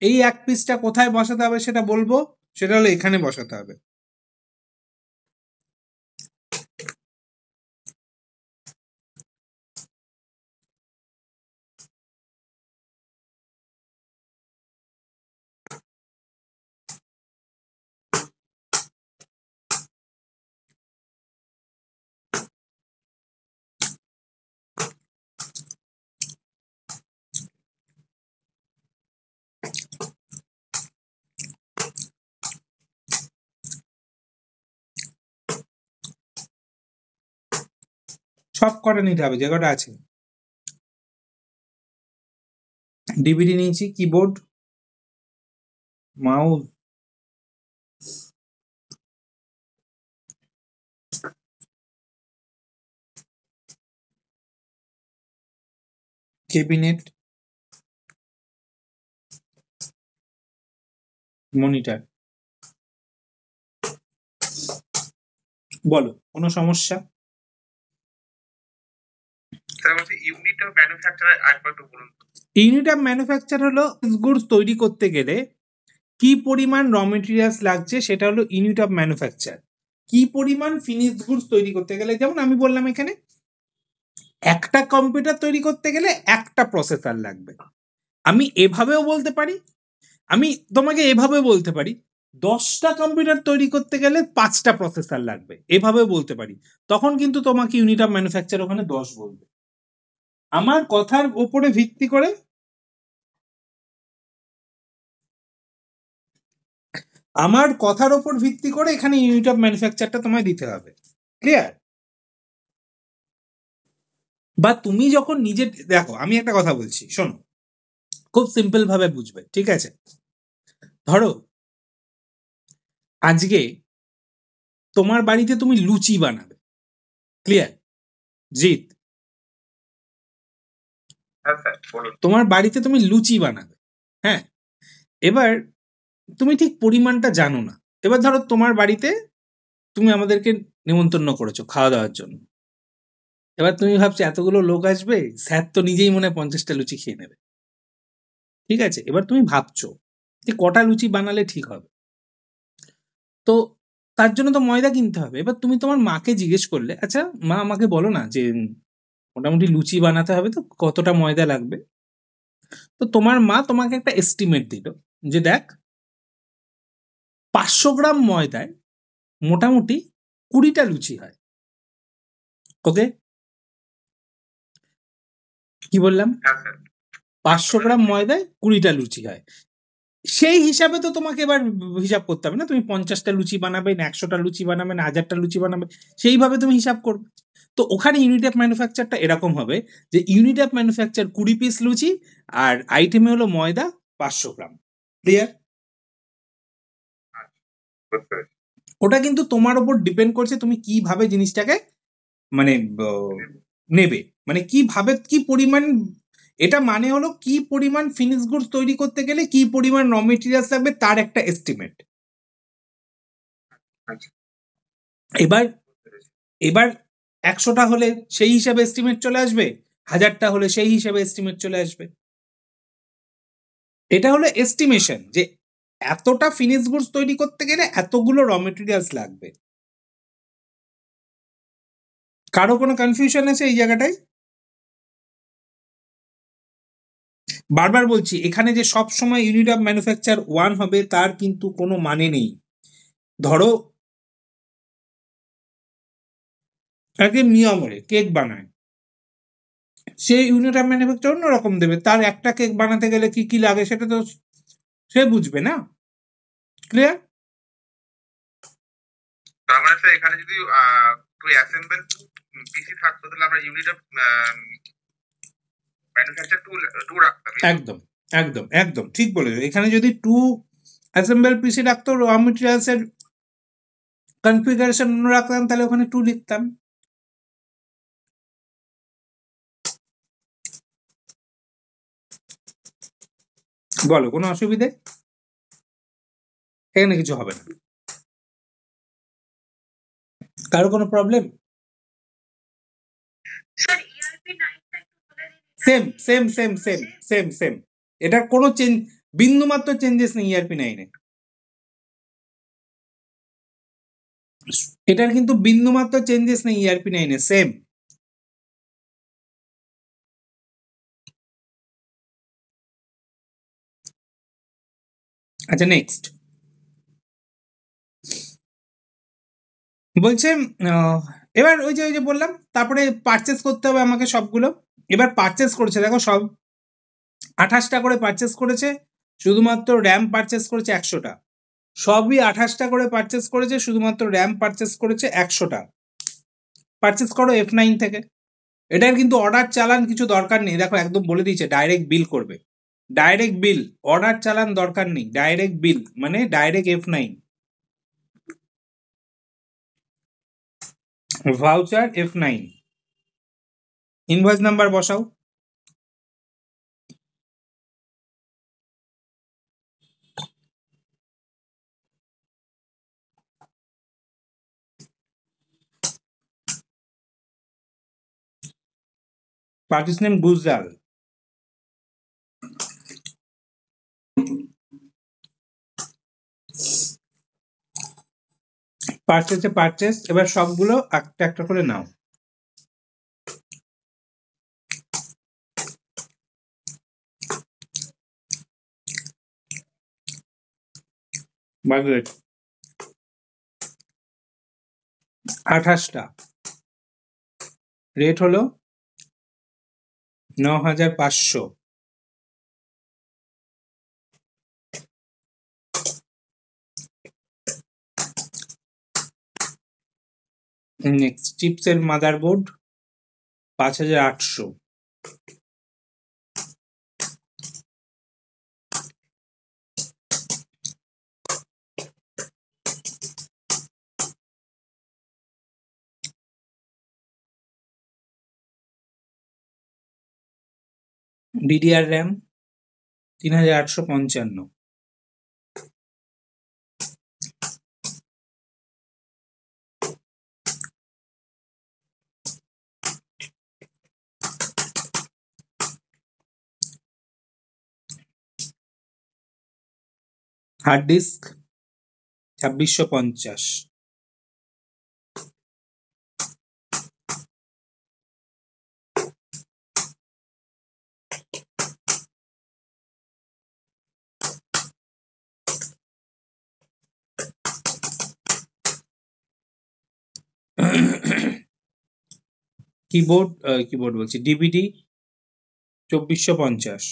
এই 1 পিসটা কোথায় বসাতে হবে সেটা বলবো, সেটা হলো এখানে বসাতে হবে। সব কটা নিতে হবে যে কটা আছে। ডিভিডি নিয়েছি, কিবোর্ড, মাউস, ক্যাবিনেট, মনিটর। বলো কোনো সমস্যা? ইউনিট অফ ম্যানুফ্যাকচার একবার একটু বলুন। ইউনিট অফ ম্যানুফ্যাকচার হলো গুডস তৈরি করতে গেলে কি পরিমাণ র মেটেরিয়ালস লাগছে সেটা হলো ইউনিট অফ ম্যানুফ্যাকচার। কি পরিমাণ ফিনিশ গুডস তৈরি করতে গেলে, যেমন আমি বললাম এখানে একটা কম্পিউটার তৈরি করতে গেলে একটা প্রসেসর লাগবে। আমি এভাবেও বলতে পারি, আমি তোমাকে এভাবেও বলতে পারি 10টা কম্পিউটার তৈরি করতে গেলে 5টা প্রসেসর লাগবে, এভাবেও বলতে পারি। তখন কিন্তু তোমাকে ইউনিট অফ ম্যানুফ্যাকচার ওখানে 10 বলবে। আমার কথার উপরে ভিত্তি করে, আমার কথার উপর ভিত্তি করে এখানে ইউনিট অফ ম্যানুফ্যাকচারটা তোমায় দিতে হবে। ক্লিয়ার? বা তুমি যখন নিজে দেখো, আমি একটা কথা বলছি শোনো, খুব সিম্পল ভাবে বুঝবে, ঠিক আছে? ধরো আজকে তোমার বাড়িতে তুমি লুচি বানাবে, ক্লিয়ার জিৎ? তোমার বাড়িতে তুমি লুচি বানাবে, হ্যাঁ। এবার তুমি ঠিক পরিমাণটা জানো না। এবার ধরো তোমার বাড়িতে তুমি আমাদেরকে নেমন্তন্ন করেছো খাওয়া দাওয়ার জন্য। এবার তুমি ভাবছো এতগুলো লোক আসবে, স্যার তো নিজেই মনে হয় 50টা লুচি খেয়ে নেবে, ঠিক আছে? এবার তুমি ভাবছো যে কটা লুচি বানালে ঠিক হবে। তো তার জন্য তো ময়দা কিনতে হবে। এবার তুমি তোমার মাকে জিজ্ঞেস করলে, আচ্ছা মা আমাকে বলো না যে মোটামুটি লুচি বানাতে হবে তো কতটা ময়দা লাগবে। তো তোমার মা তোমাকে একটা এস্টিমেট দিল যে দেখ 500 গ্রাম ময়দায় মোটামুটি 20টা লুচি হয়। ওকে, কি বললাম? হ্যাঁ স্যার 500 গ্রাম ময়দায় 20টা লুচি হয়। সেই হিসাবে তো তোমাকে এবার হিসাব করতে হবে না, তুমি 50টা লুচি বানাবে না 100টা লুচি বানাবে না 1000টা লুচি বানাবে, সেইভাবে তুমি হিসাব করবে। তো ওখানে ইউনিট অফ ম্যানুফ্যাকচারটা এরকম হবে যে ইউনিট অফ ম্যানুফ্যাকচার 20 পিস লুচি আর আইটেমে হলো ময়দা 500 গ্রাম। ক্লিয়ার? বুঝতে পেরেছি। ওটা কিন্তু তোমার ওপর ডিপেন্ড করছে তুমি কিভাবে জিনিসটাকে মানে নেবে, মানে কিভাবে কি পরিমাণ, এটা মানে হলো কি পরিমাণ ফিনিশ গুডস তৈরি করতে গেলে কি পরিমাণ র মেটেরিয়ালস লাগবে তার একটা এস্টিমেট। আচ্ছা এবার বুঝতে পেরেছি। এবার 100টা হলে সেই হিসাবে এস্টিমেট চলে আসবে, 1000টা হলে সেই হিসাবে এস্টিমেট চলে আসবে। এটা হলো এস্টিমেশন যে এতটা ফিনিশ গুডস তৈরি করতে গেলে এতগুলো র মেটেরিয়ালস লাগবে। কারো কোনো কনফিউশন আছে এই জায়গাটায়? বারবার বলছি এখানে যে সব সময় ইউনিট অফ ম্যানুফ্যাকচার 1 হবে তার কিন্তু কোনো মানে নেই। ধরো একদিন মিয়ামরে কেক বানায়, সে ইউনিট অফ ম্যানুফ্যাকচার অন্যরকম দেবে, তার একটা কেক বানাতে গেলে কি কি লাগে সেটা তো সে বুঝবে না। ক্লিয়ার? তার মানে স্যার এখানে যদি টু অ্যাসেম্বল পিসি থাকতো তাহলে আমরা ইউনিট অফ ম্যানুফ্যাকচার টু রাখতাম। একদম একদম একদম ঠিক বলেছো। এখানে যদি টু অ্যাসেম্বল পিসি রাখতো র মেটেরিয়ালস এর কনফিগারেশন অন্য রাখতাম তাহলে ওখানে 2 লিখতাম। বলো কোনো অসুবিধে? এখানে কিছু হবে না। কারো কোনো problem? Same same same same same same, এটার কোনো চেঞ্জ, বিন্দু মাত্র চেঞ্জেস নেই ইআরপি 9-এ। এটার কিন্তু বিন্দু মাত্র চেঞ্জেস নেই ইআরপি 9-এ, সেম। আচ্ছা নেক্সট বলছে এবার ওই যে বললাম তারপরে পারচেস করতে হবে আমাকে সবগুলো। এবার পারচেস করেছে দেখো সব 28টা করে পারচেস করেছে, শুধুমাত্র র্যাম পারচেস করেছে 100টা। সবই 28টা করে পারচেস করেছে, শুধুমাত্র র্যাম পারচেস করেছে 100টা। পারচেস করো F9 থেকে। এটার কিন্তু অর্ডার চালান কিছু দরকার নেই, দেখো একদম বলে দিয়েছে ডাইরেক্ট বিল করবে। ডাইরেক্ট বিল, অর্ডার চালান দরকার নেই, ডাইরেক্ট বিল মানে direct F9। Voucher F9, invoice number বসাও। Party's name Gujral. পারচেসে পারচেস, এবার সবগুলো একটা একটা করে নাও। বাজেট 28টা, রেট হলো 9500। নেক্সট চিপসের motherboard 5800। DDR RAM 3855। Hard disk 2650। Keyboard, keyboard বলছি DVD 2450।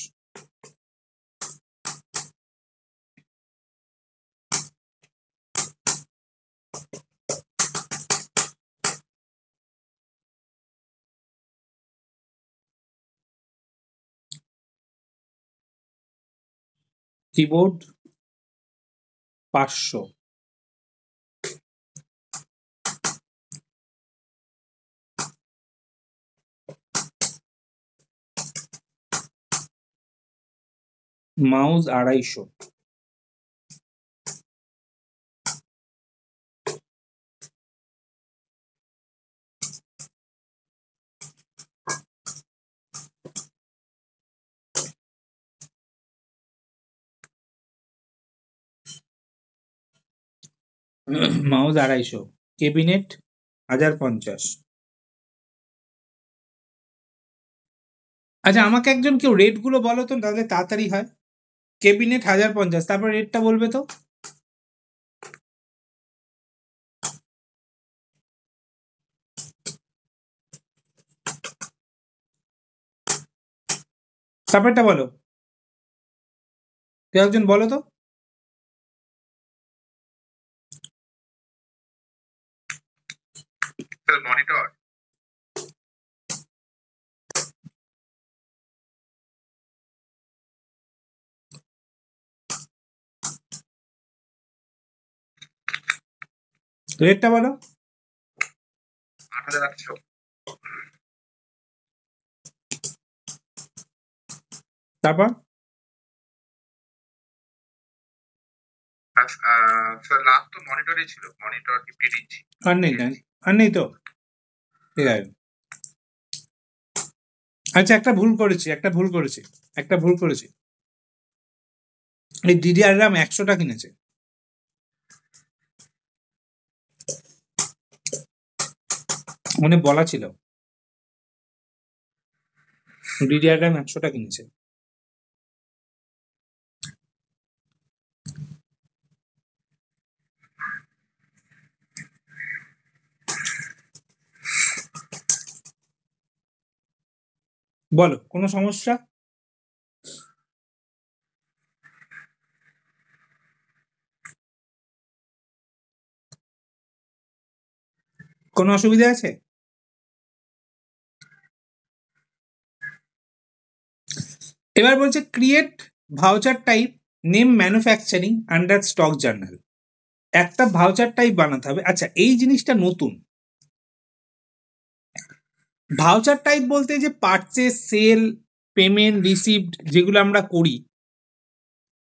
Keyboard 500। Mouse 250। Mouse 250। Cabinet 1050। আচ্ছা, আমাকে একজন কেউ রেট গুলো বলো তো, তাহলে তাড়াতাড়ি হয়। ক্যাবিনেট 1050, তারপর রেটটা বলবে তো। তারপরটা বলো, কেউ একজন বলো তো। মনিটর রেটটা বলো। 8800। তারপর স্যার লাস্ট তো মনিটরই ছিল, মনিটর 15 ইঞ্চি। আর নেই না, আর নেই তো, ঠিক আছে। আচ্ছা, একটা ভুল করেছি। এই ডিডিআর র্যাম 100টা কিনেছে। মানে বলা ছিল ডিডিআর র্যাম 100টা কিনেছে। বলো, কোনো সমস্যা? কোনো অসুবিধা আছে? এবার বলছে create voucher type name manufacturing under stock journal. একটা ভাউচার টাইপ বানাতে হবে। আচ্ছা, এই জিনিসটা নতুন। ভাউচার টাইপ বলতে যে পারচেস, সেল, পেমেন্ট, রিসিভড যেগুলো আমরা করি,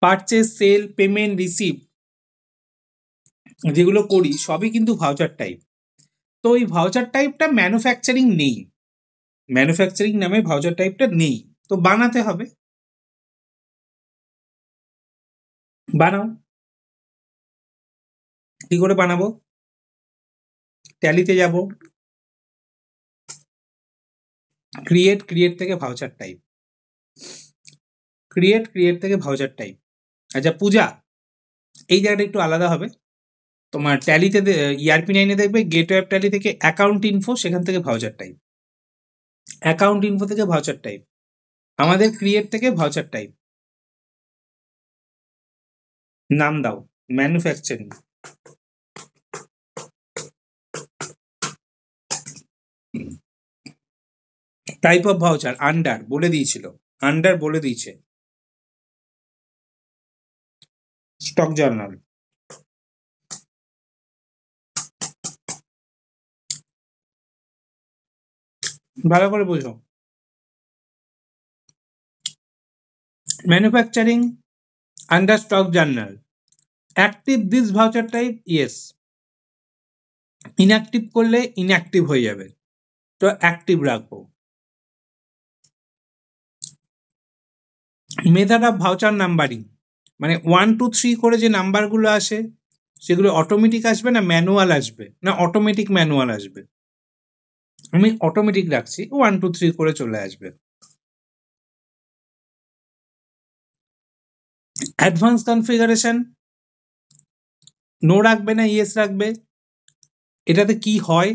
পারচেস, সেল, পেমেন্ট, রিসিভ যেগুলো করি সবই কিন্তু ভাউচার টাইপ। তো এই ভাউচার টাইপটা ম্যানুফ্যাকচারিং নেই, ম্যানুফ্যাকচারিং নামে ভাউচার টাইপটা নেই, তো বানাতে হবে। বানাও। কি করে বানাবো? ট্যালিতে যাব, ক্রিয়েট থেকে ভাউচার টাইপ, ক্রিয়েট থেকে ভাউচার টাইপ। আচ্ছা পূজা, এই জায়গাটা একটু আলাদা হবে। তোমার ট্যালিতে ERP9 দেখবে গেটওয়ে ট্যালি থেকে অ্যাকাউন্ট ইনফো, সেখান থেকে ভাউচার টাইপ, অ্যাকাউন্ট ইনফো থেকে ভাউচার টাইপ। আমাদের ক্রিয়েট থেকে ভাউচার টাইপ। নাম দাও manufacturing. Type of voucher under বলে দিয়েছিল, আন্ডার বলে দিয়েছে স্টক জার্নাল। ভালো করে বোঝো। Manufacturing under stock journal. Active this voucher type, yes. Inactive করলে ইনঅ্যাক্টিভ হয়ে যাবে, তো অ্যাক্টিভ রাখবো। মেথড অফ ভাউচার নাম্বারিং, মানে 1 2 3 করে যে নাম্বারগুলো আসে সেগুলো অটোমেটিক আসবে না ম্যানুয়াল আসবে, না অটোমেটিক ম্যানুয়াল আসবে। আমি অটোমেটিক রাখছি, 1 2 3 করে চলে আসবে। অ্যাডভান্স কনফিগারেশন, নো রাখবে না ইয়েস রাখবে। এটাতে কি হয়?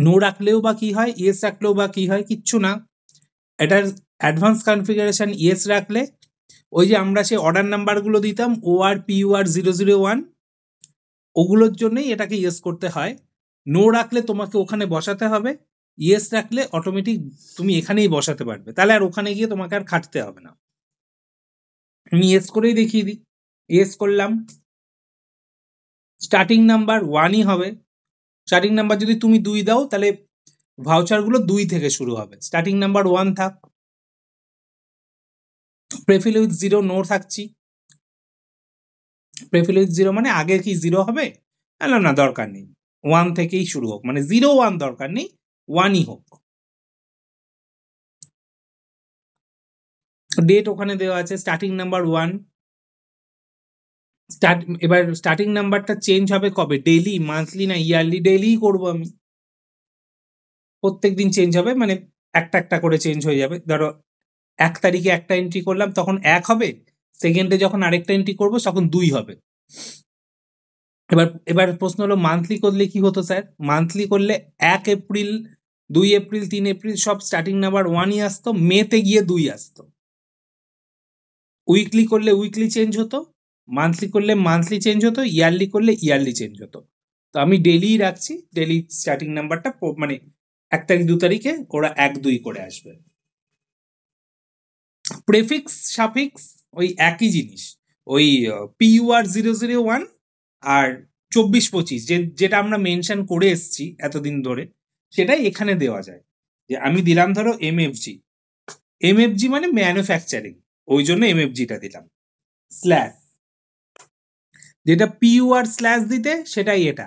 নো রাখলেও বা কি হয়, ইয়েস রাখলেও বা কি হয়, কিচ্ছু না। এটার অ্যাডভান্স কনফিগারেশন ইয়েস রাখলে ওই যে আমরা সেই অর্ডার নাম্বারগুলো দিতাম OR PUR 001, ওগুলোর জন্যই এটাকে ইয়েস করতে হয়। নো রাখলে তোমাকে ওখানে বসাতে হবে, ইয়েস রাখলে অটোমেটিক তুমি এখানেই বসাতে পারবে, তাহলে আর ওখানে গিয়ে তোমাকে আর খাটতে হবে না। আমি ইয়েস করেই দেখিয়ে দিই। ইয়েস করলাম, স্টার্টিং নাম্বার 1ই হবে। স্টার্টিং নাম্বার যদি তুমি 2 দাও তাহলে ভাউচারগুলো 2 থেকে শুরু হবে, স্টার্টিং নাম্বার 1 থাক। প্রেফিল উইথ 0 নো থাকছি, প্রেফিল উইথ 0 মানে আগে কি 0 হবে, না দরকার নেই, 1 থেকেই শুরু হোক, মানে 01 দরকার নেই, 1ই হোক। ডেট ওখানে দেওয়া আছে, স্টার্টিং নাম্বার 1। এবার স্টার্টিং নাম্বারটা চেঞ্জ হবে কবে, ডেইলি, মান্থলি না ইয়ারলি? ডেইলিই করবো আমি, প্রত্যেক দিন চেঞ্জ হবে, মানে একটা একটা করে চেঞ্জ হয়ে যাবে। ধরো 1 তারিখে একটা এন্ট্রি করলাম তখন 1 হবে, সেকেন্ডে যখন আরেকটা এন্ট্রি করবো তখন 2 হবে। এবার এবার প্রশ্ন হলো মান্থলি করলে কি হতো স্যার? মান্থলি করলে 1 এপ্রিল, 2 এপ্রিল, 3 এপ্রিল সব স্টার্টিং নাম্বার 1ই আসতো, মেতে গিয়ে 2 আসতো। উইকলি করলে উইকলি চেঞ্জ হতো, মান্থলি করলে মান্থলি চেঞ্জ হতো, ইয়ারলি করলে ইয়ারলি চেঞ্জ হতো। তো আমি ডেইলি রাখছি, ডেইলি স্টার্টিং নাম্বারটা মানে 1 তারিখ 2 তারিখে ওরা 1 2 করে আসবে। প্রেফিক্স সাফিক্স ওই একই জিনিস, ওই PUR 001 আর 24-25 যেটা আমরা মেনশন করে এসছি এতদিন ধরে, সেটাই এখানে দেওয়া যায়। যে আমি দিলাম ধরো MFG মানে ম্যানুফ্যাকচারিং, ওই জন্য MFGটা দিলাম, স্ল্যাশ যেটা PUR স্ল্যাশ দিতে সেটাই এটা।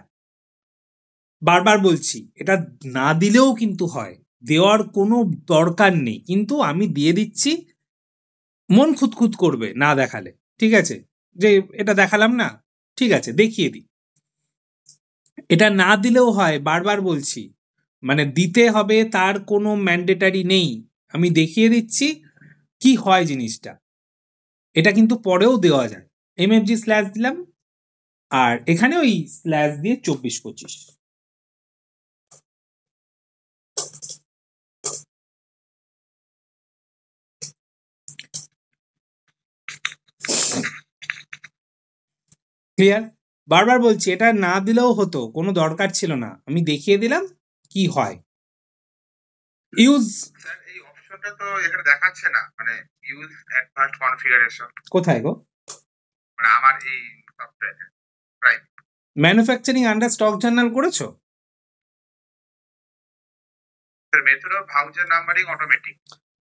বারবার বলছি এটা না দিলেও কিন্তু হয়, দেওয়ার কোনো দরকার নেই, কিন্তু আমি দিয়ে দিচ্ছি, মন খুঁতখুত করবে না দেখালে, ঠিক আছে, যে এটা দেখালাম না, ঠিক আছে দেখিয়ে দিই। এটা না দিলেও হয়, বারবার বলছি, মানে দিতে হবে তার কোনো ম্যান্ডেটারি নেই, আমি দেখিয়ে দিচ্ছি কি হয় জিনিসটা। এটা কিন্তু পরেও দেওয়া যায়, MFG স্ল্যাশ দিলাম, আর এখানে ওই স্ল্যাশ দিয়ে 24-25। ক্লিয়ার? বারবার বলছি এটা না দিলেও হতো, কোনো দরকার ছিল না, আমি দেখিয়ে দিলাম কি হয়। ইউজ, স্যার এই অপশনটা তো এখানে দেখাচ্ছে না, মানে ইউজ অ্যাডভান্সড কনফিগারেশন কোথায় গো? মানে আমার এই সফটওয়্যারে right. Manufacturing under stock journal করেছো? Sir method of voucher numbering automatic,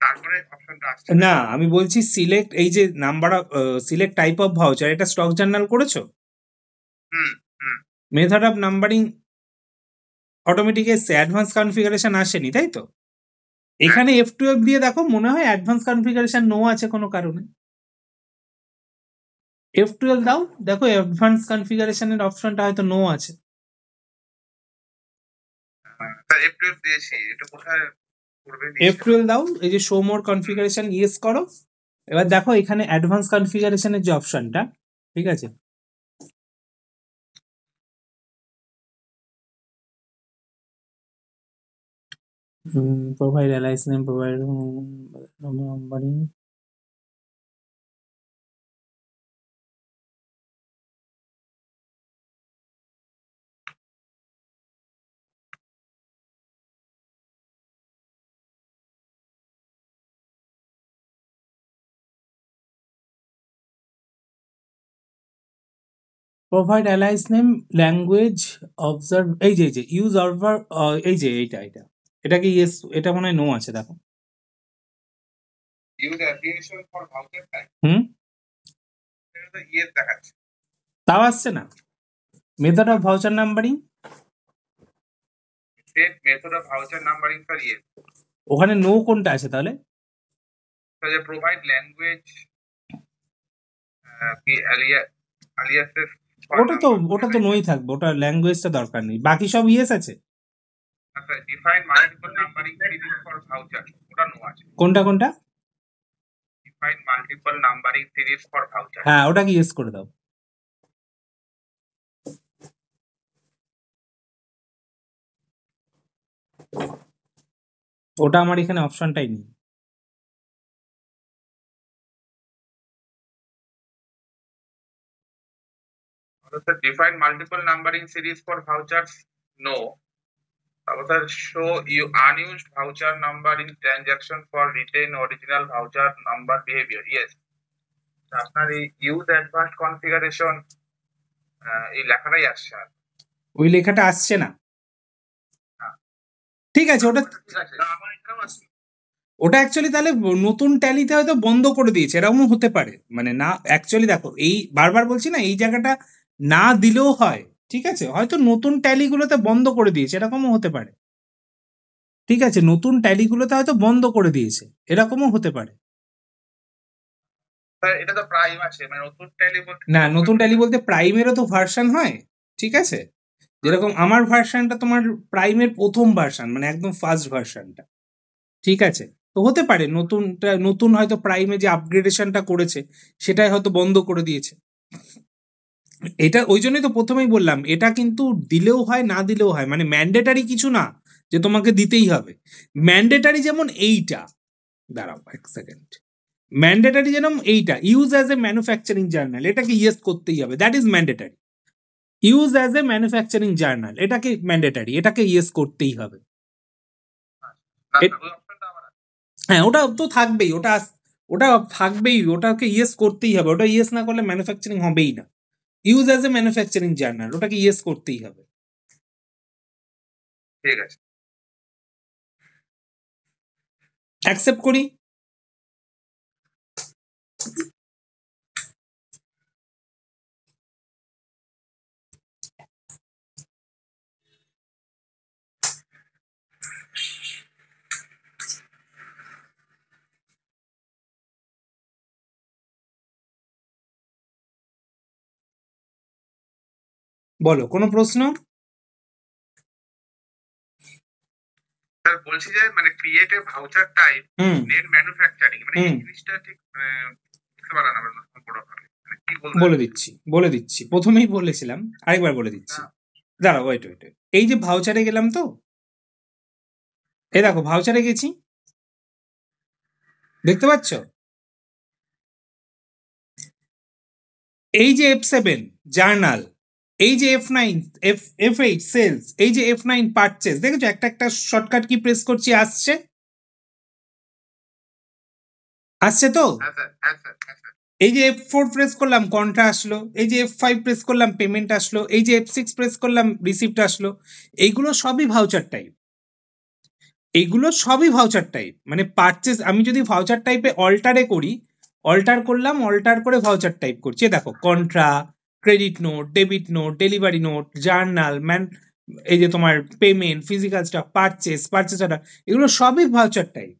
তারপরে অপশনটা আসছে না, আমি বলছি সিলেক্ট, এই যে number of select type of voucher, এটা স্টক জার্নাল করেছো? Hmm hmm method of numbering automatic এসছে, অ্যাডভান্স কনফিগারেশন আসেনি, তাই তো? এখানে F12 দিয়ে দেখো, মনে হয় অ্যাডভান্স কনফিগারেশন নো আছে কোনো কারণে। F12 দাও, দেখো অ্যাডভান্স কনফিগারেশনের অপশনটা হয়তো নো আছে। স্যার এপ্রিল দিয়েছি, এটা কোথায় করবে? F12 দাও, এই যে শো মোর কনফিগারেশন ইয়েস করো, এবার দেখো এখানে অ্যাডভান্স কনফিগারেশনের যে অপশনটা, ঠিক আছে, provide allies name, provide numbering, provide allies name, language, observe, এই যে ইউজ অবজার্ভ, এই যে এটা এটা কি ইয়েস, এটা মনে হয় নো আছে, দেখো। Use application for voucher type, hmm, এটা তো ইয়েস দেখাচ্ছে। তাও আসছে না। Method of voucher numbering, set method of voucher numbering for yes, ওখানে নো কোনটা আছে তাহলে? যে প্রোভাইড ল্যাঙ্গুয়েজ কি আলিয়াসেস, ওটা তো নোই থাকবে, ওটা ল্যাঙ্গুয়েজটা দরকার নেই, বাকি সব ইয়েস আছে। আচ্ছা define multiple numbering series for voucher, ওটা নো আছে। কোনটা কোনটা? Define multiple numbering series for voucher, হ্যাঁ, ওটা কি ইয়েস করে দাও। ওটা আমার এখানে অপশনটাই নেই। Sir define multiple numbering series for vouchers, no. তারপর sir show you unused voucher number in transaction for retain original voucher number behaviour, yes. আপনার এই ইউজ অ্যাডভান্সড কনফিগারেশন এই লেখাটাই আসছে আর ওই লেখাটা আসছে না, ঠিক আছে। ওটা ঠিক আছে, আমার এখানেও আসছে। ওটা অ্যাকচুয়ালি তাহলে নতুন ট্যালিতে হয়তো বন্ধ করে দিয়েছে, এরকমও হতে পারে। মানে না, অ্যাকচুয়ালি দেখো, এই বারবার বলছি না, এই জায়গাটা না দিলেও হয়, ঠিক আছে, হয়তো নতুন ট্যালিগুলোতে বন্ধ করে দিয়েছে, এরকমও হতে পারে। ঠিক আছে, নতুন ট্যালিগুলোতে হয়তো বন্ধ করে দিয়েছে, এরকমও হতে পারে। স্যার এটা তো প্রাইম আছে, মানে নতুন ট্যালি বলতে না, নতুন ট্যালি বলতে প্রাইমেরও তো ভার্সন হয়, ঠিক আছে। যেরকম আমার ভার্সনটা তোমার প্রাইমের প্রথম ভার্সন, মানে একদম ফার্স্ট ভার্সনটা, ঠিক আছে। তো হতে পারে নতুন হয়তো প্রাইমে যে আপগ্রেডেশনটা করেছে সেটাই হয়তো বন্ধ করে দিয়েছে। এটা ওই জন্যই তো প্রথমেই বললাম, এটা কিন্তু দিলেও হয় না দিলেও হয়, মানে ম্যান্ডেটারি কিছু না যে তোমাকে দিতেই হবে। ম্যান্ডেটারি যেমন এইটা, দাঁড়াও এক সেকেন্ড, ম্যান্ডেটারি যেমন এইটা, use as a manufacturing journal, এটাকে ইয়েস করতেই হবে, that is mandatory. Use as a manufacturing journal, এটাকে ম্যান্ডেটারি, এটাকে ইয়েস করতেই হবে। হ্যাঁ, ওটা তো থাকবেই, ওটা থাকবেই, ওটাকে ইয়েস করতেই হবে, ওটা ইয়েস না করলে ম্যানুফ্যাকচারিং হবেই না। Use as a manufacturing journal, ওটাকে ইয়েস করতেই হবে। ঠিক আছে, অ্যাকসেপ্ট করি। বলো, কোনো প্রশ্ন? স্যার বলছি যে মানে create a voucher type net manufacturing, মানে এই জিনিসটা ঠিক বুঝতে পারলাম না সম্পূর্ণভাবে, মানে কি বলে দিচ্ছি, প্রথমেই বলেছিলাম, আরেকবার বলে দিচ্ছি। দাঁড়াও, ওয়েট, এই যে ভাউচারে গেলাম, তো এই দেখো ভাউচারে গেছি, দেখতে পাচ্ছ? এই যে F7 জার্নাল, এই যে F9, F8 সেলস, এই যে F9 পারচেজ, দেখেছো একটা একটা শর্টকাট কি প্রেস করছি, আসছে তো। এই যে F4 প্রেস করলাম, কন্ট্রা আসলো। এই যে F5 প্রেস করলাম, পেমেন্ট আসলো। এই যে F6 প্রেস করলাম, রিসিপ্ট আসলো। এইগুলো সবই ভাউচার টাইপ, এইগুলো সবই ভাউচার টাইপ। মানে পারচেজ আমি যদি ভাউচার টাইপে অল্টারে করি, অল্টার করলাম, অল্টার করে ভাউচার টাইপ করছি, দেখো contra, credit note, debit note, delivery note, journal, এই যে তোমার payment, physical stock, purchase order, এগুলো সবই ভাউচার টাইপ,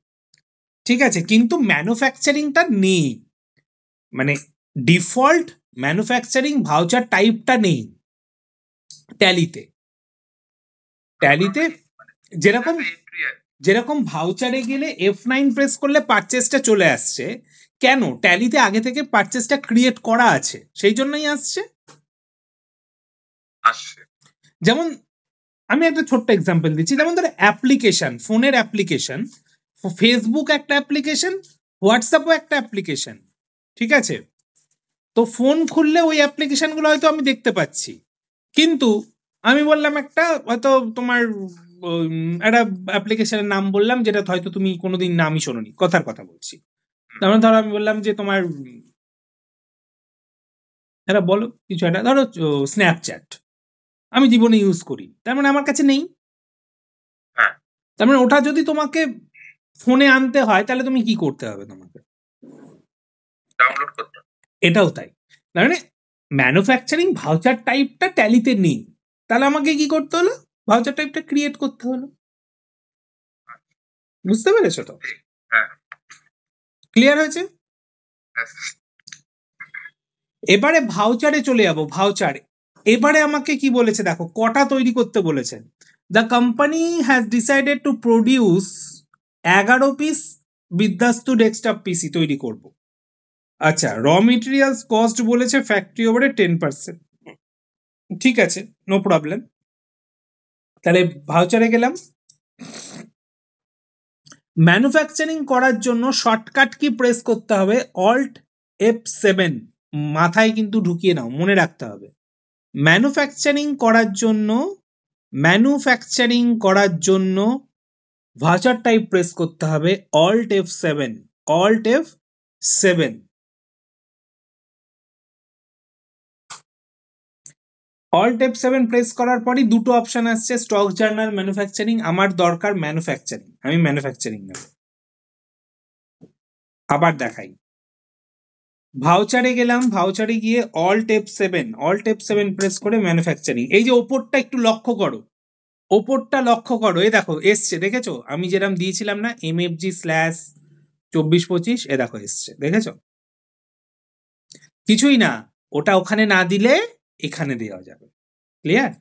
ঠিক আছে। কিন্তু ম্যানুফ্যাকচারিংটা নেই, মানে ডিফল্ট ম্যানুফ্যাকচারিং ভাউচার টাইপটা নেই ট্যালিতে। যেরকম ভাউচারে গেলে F9 প্রেস করলে পারচেসটা চলে আসছে, কেন? ট্যালিতে আগে থেকে পারচেসটা ক্রিয়েট করা আছে, সেই জন্যই আসছে। যেমন আমি একটা ছোট্ট এক্সাম্পল দিচ্ছি, যেমন ধরো অ্যাপ্লিকেশন, ফোনের অ্যাপ্লিকেশন, ফেসবুক একটা অ্যাপ্লিকেশন, হোয়াটসঅ্যাপও একটা অ্যাপ্লিকেশন, ঠিক আছে। তো ফোন খুললে ওই অ্যাপ্লিকেশনগুলো হয়তো আমি দেখতে পাচ্ছি, কিন্তু আমি বললাম একটা হয়তো তোমার একটা অ্যাপ্লিকেশনের নাম বললাম, যেটা হয়তো তুমি কোনোদিন নামই শোনোনি, কথার কথা বলছি। তার মানে ধরো আমি বললাম যে তোমার এটা বলো কিছু একটা, ধরো স্ন্যাপচ্যাট, আমি জীবনে ইউজ করি, তার মানে আমার কাছে নেই। তার মানে ওটা যদি তোমাকে ফোনে আনতে হয়, তাহলে তুমি কি করতে হবে? তোমাকে ডাউনলোড করতে হবে। এটাও তাই, তার মানে ম্যানুফ্যাকচারিং ভাউচার টাইপটা ট্যালিতে নেই, তাহলে আমাকে কি করতে হলো? ভাউচার টাইপটা ক্রিয়েট করতে হলো। বুঝতে পেরেছো তো? ক্লিয়ার হয়েছে? এবারে ভাউচারে চলে যাবো। ভাউচার এবারে আমাকে কি বলেছে দেখো, কটা তৈরি করতে বলেছে। The company has decided to produce 11 piece Vidyastu desktop PC তৈরি করব। আচ্ছা, র মেটেরিয়ালস কস্ট বলেছে ফ্যাক্টরি ওভারে 10%, ঠিক আছে, নো প্রবলেম। তাহলে ভাউচারে গেলাম, ম্যানুফ্যাকচারিং করার জন্য শর্টকাট কি প্রেস করতে হবে? Alt F7। মাথায় কিন্তু ঢুকিয়ে নাও, মনে রাখতে হবে। ম্যানুফ্যাকচারিং করার জন্য ভার্চার টাইপ প্রেস করতে হবে alt F7। Alt F7। Alt F7 press করার পরই দুটো অপশন আসছে, স্টক জার্নাল, ম্যানুফ্যাকচারিং। আমার দরকার ম্যানুফ্যাকচারিং, আমি ম্যানুফ্যাকচারিং নেব। আবার দেখাই, ভাউচারে গেলাম, ভাউচারে গিয়ে অল্ট F7 প্রেস করে ম্যানুফ্যাকচারিং। এই যে ওপরটা একটু লক্ষ্য করো, ওপরটা লক্ষ্য করো, এই দেখো এসছে, দেখেছো? আমি যেরকম দিয়েছিলাম না MFG/24-25, এ দেখো এসছে, দেখেছো? কিছুই না, ওটা ওখানে না দিলে এখানে দেওয়া যাবে। Clear?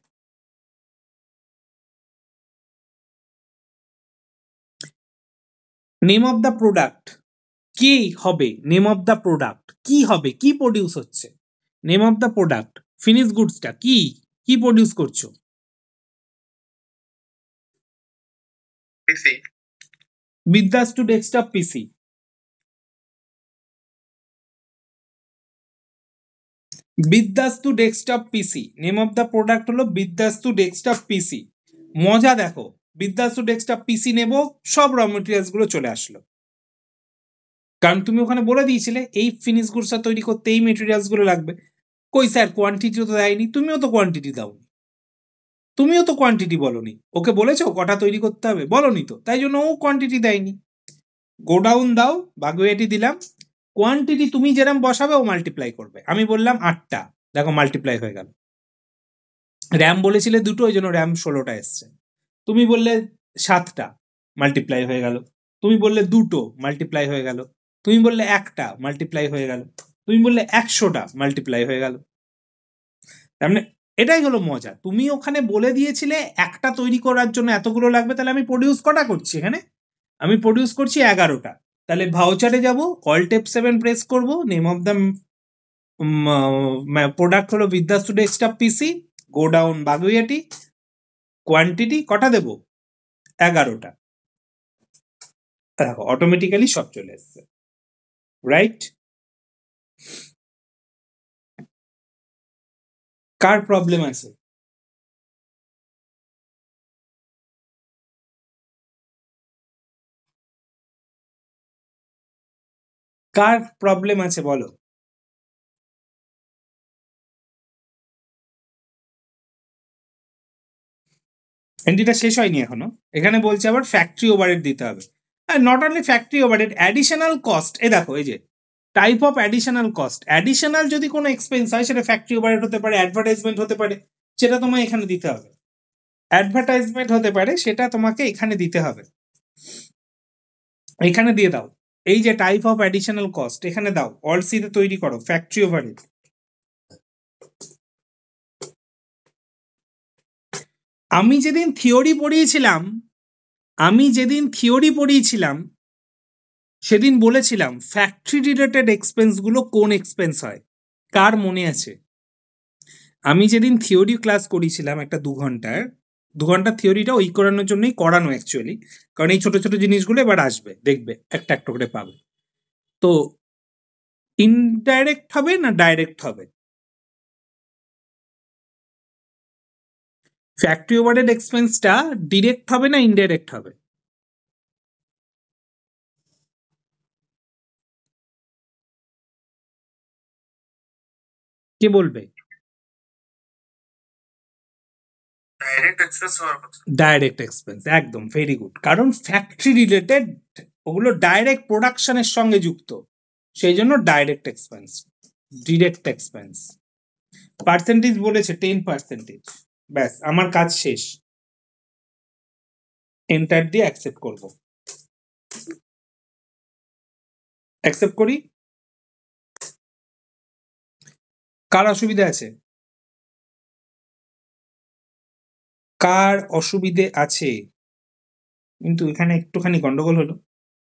Name of the product কি হবে? নেম অফ দ্য প্রোডাক্ট কি হবে? কি প্রডিউস হচ্ছে? Name of the product, finish গুডসটা কি কি প্রডিউস করছো? PC. Vidyastu desktop PC. Vidyastu desktop PC, name of the product হলো বিদ্যাস্তু ডেস্কটপ পিসি। মজা দেখো, বিদ্যাস্তু ডেস্কটপ পিসি নেব, সব র মেটেরিয়ালস গুলো চলে আসলো। কারণ তুমি ওখানে বলে দিয়েছিলে এই ফিনিশ গুডসটা তৈরি করতে এই মেটেরিয়ালস গুলো লাগবে। কই স্যার, কোয়ান্টিটি তো দেয়নি। তুমিও তো কোয়ান্টিটি দাওনি, তুমিও তো কোয়ান্টিটি বলনি। ওকে বলেছো কটা তৈরি করতে হবে? বলনি তো, তাই জন্য ও কোয়ান্টিটি দেয়নি। গোডাউন দাও, বাগুইয়াটি দিলাম, কোয়ান্টিটি তুমি যেরকম বসাবে ও মাল্টিপ্লাই করবে। আমি বললাম 8টা, দেখো মাল্টিপ্লাই হয়ে গেল। র্যাম বলেছিলে 2টো, ওই জন্য র্যাম 16টা এসছে। তুমি বললে 7টা, মাল্টিপ্লাই হয়ে গেল। তুমি বললে 2টো, মাল্টিপ্লাই হয়ে গেল। তুমি বললে 1টা, মাল্টিপ্লাই হয়ে গেল। তুমি বললে 100টা, মাল্টিপ্লাই হয়ে গেল। তার মানে এটাই হলো মজা। তুমি ওখানে বলে দিয়েছিলে একটা তৈরি করার জন্য এতগুলো লাগবে, তাহলে আমি প্রডিউস কটা করছি এখানে? আমি প্রডিউস করছি 11টা। তাহলে ভাউচারে যাব, অল্ট F7 প্রেস করব, নেম অফ দ্য প্রোডাক্ট হলো Vidyastu desktop PC, godown Baguiati, quantity কটা দেব? 11টা। দেখো অটোমেটিক্যালি সব চলে এসছে, রাইট? কার প্রবলেম আছে? কার প্রবলেম আছে বলো? এন্ট্রিটা শেষ হয়নি এখনো। এখানে বলছে আবার ফ্যাক্টরি ওভারহেড দিতে হবে। Are not only factory overhead, additional cost. এই দেখো, এই যে type of additional cost, additional যদি কোনো এক্সপেন্স হয় সেটা ফ্যাক্টরি ওভারহেড হতে পারে, অ্যাডভার্টাইজমেন্ট হতে পারে, সেটা তোমায় এখানে দিতে হবে। অ্যাডভার্টাইজমেন্ট হতে পারে, সেটা তোমাকে এখানে দিতে হবে। এখানে দিয়ে দাও, এই যে টাইপ অফ অ্যাডিশনাল কস্ট এখানে দাও, অল সি তে তৈরি করো ফ্যাক্টরি ওভারহেড। আমি যেদিন থিওরি পড়িয়েছিলাম সেদিন বলেছিলাম ফ্যাক্টরি রিলেটেড এক্সপেন্স গুলো কোন এক্সপেন্স হয়, কার মনে আছে? আমি যেদিন থিওরি ক্লাস করিয়েছিলাম একটা 2 ঘন্টার থিওরিটা ওই করানোর জন্যই করানো অ্যাকচুয়ালি, কারণ এই ছোট ছোট জিনিসগুলো এবার আসবে, দেখবে একটা একটা করে পাবে। তো ইনডাইরেক্ট হবে না ডাইরেক্ট হবে? ফ্যাক্টরি ওভারহেড এক্সপেন্সটা ডিরেক্ট হবে না ইনডাইরেক্ট হবে? কে বলবে? ডাইরেক্ট এক্সপেন্স হওয়ার কথা। ডাইরেক্ট এক্সপেন্স, একদম ভেরি গুড। কারণ ফ্যাক্টরি রিলেটেড, ওগুলো ডাইরেক্ট প্রোডাকশনের সঙ্গে যুক্ত, সেই জন্য direct expense. Direct expense percentage বলেছে 10%, ব্যাস আমার কাজ শেষ। এন্টার দিয়ে অ্যাকসেপ্ট করব, অ্যাকসেপ্ট করি। কার অসুবিধা আছে? কার অসুবিধে আছে? কিন্তু এখানে একটুখানি গন্ডগোল হলো,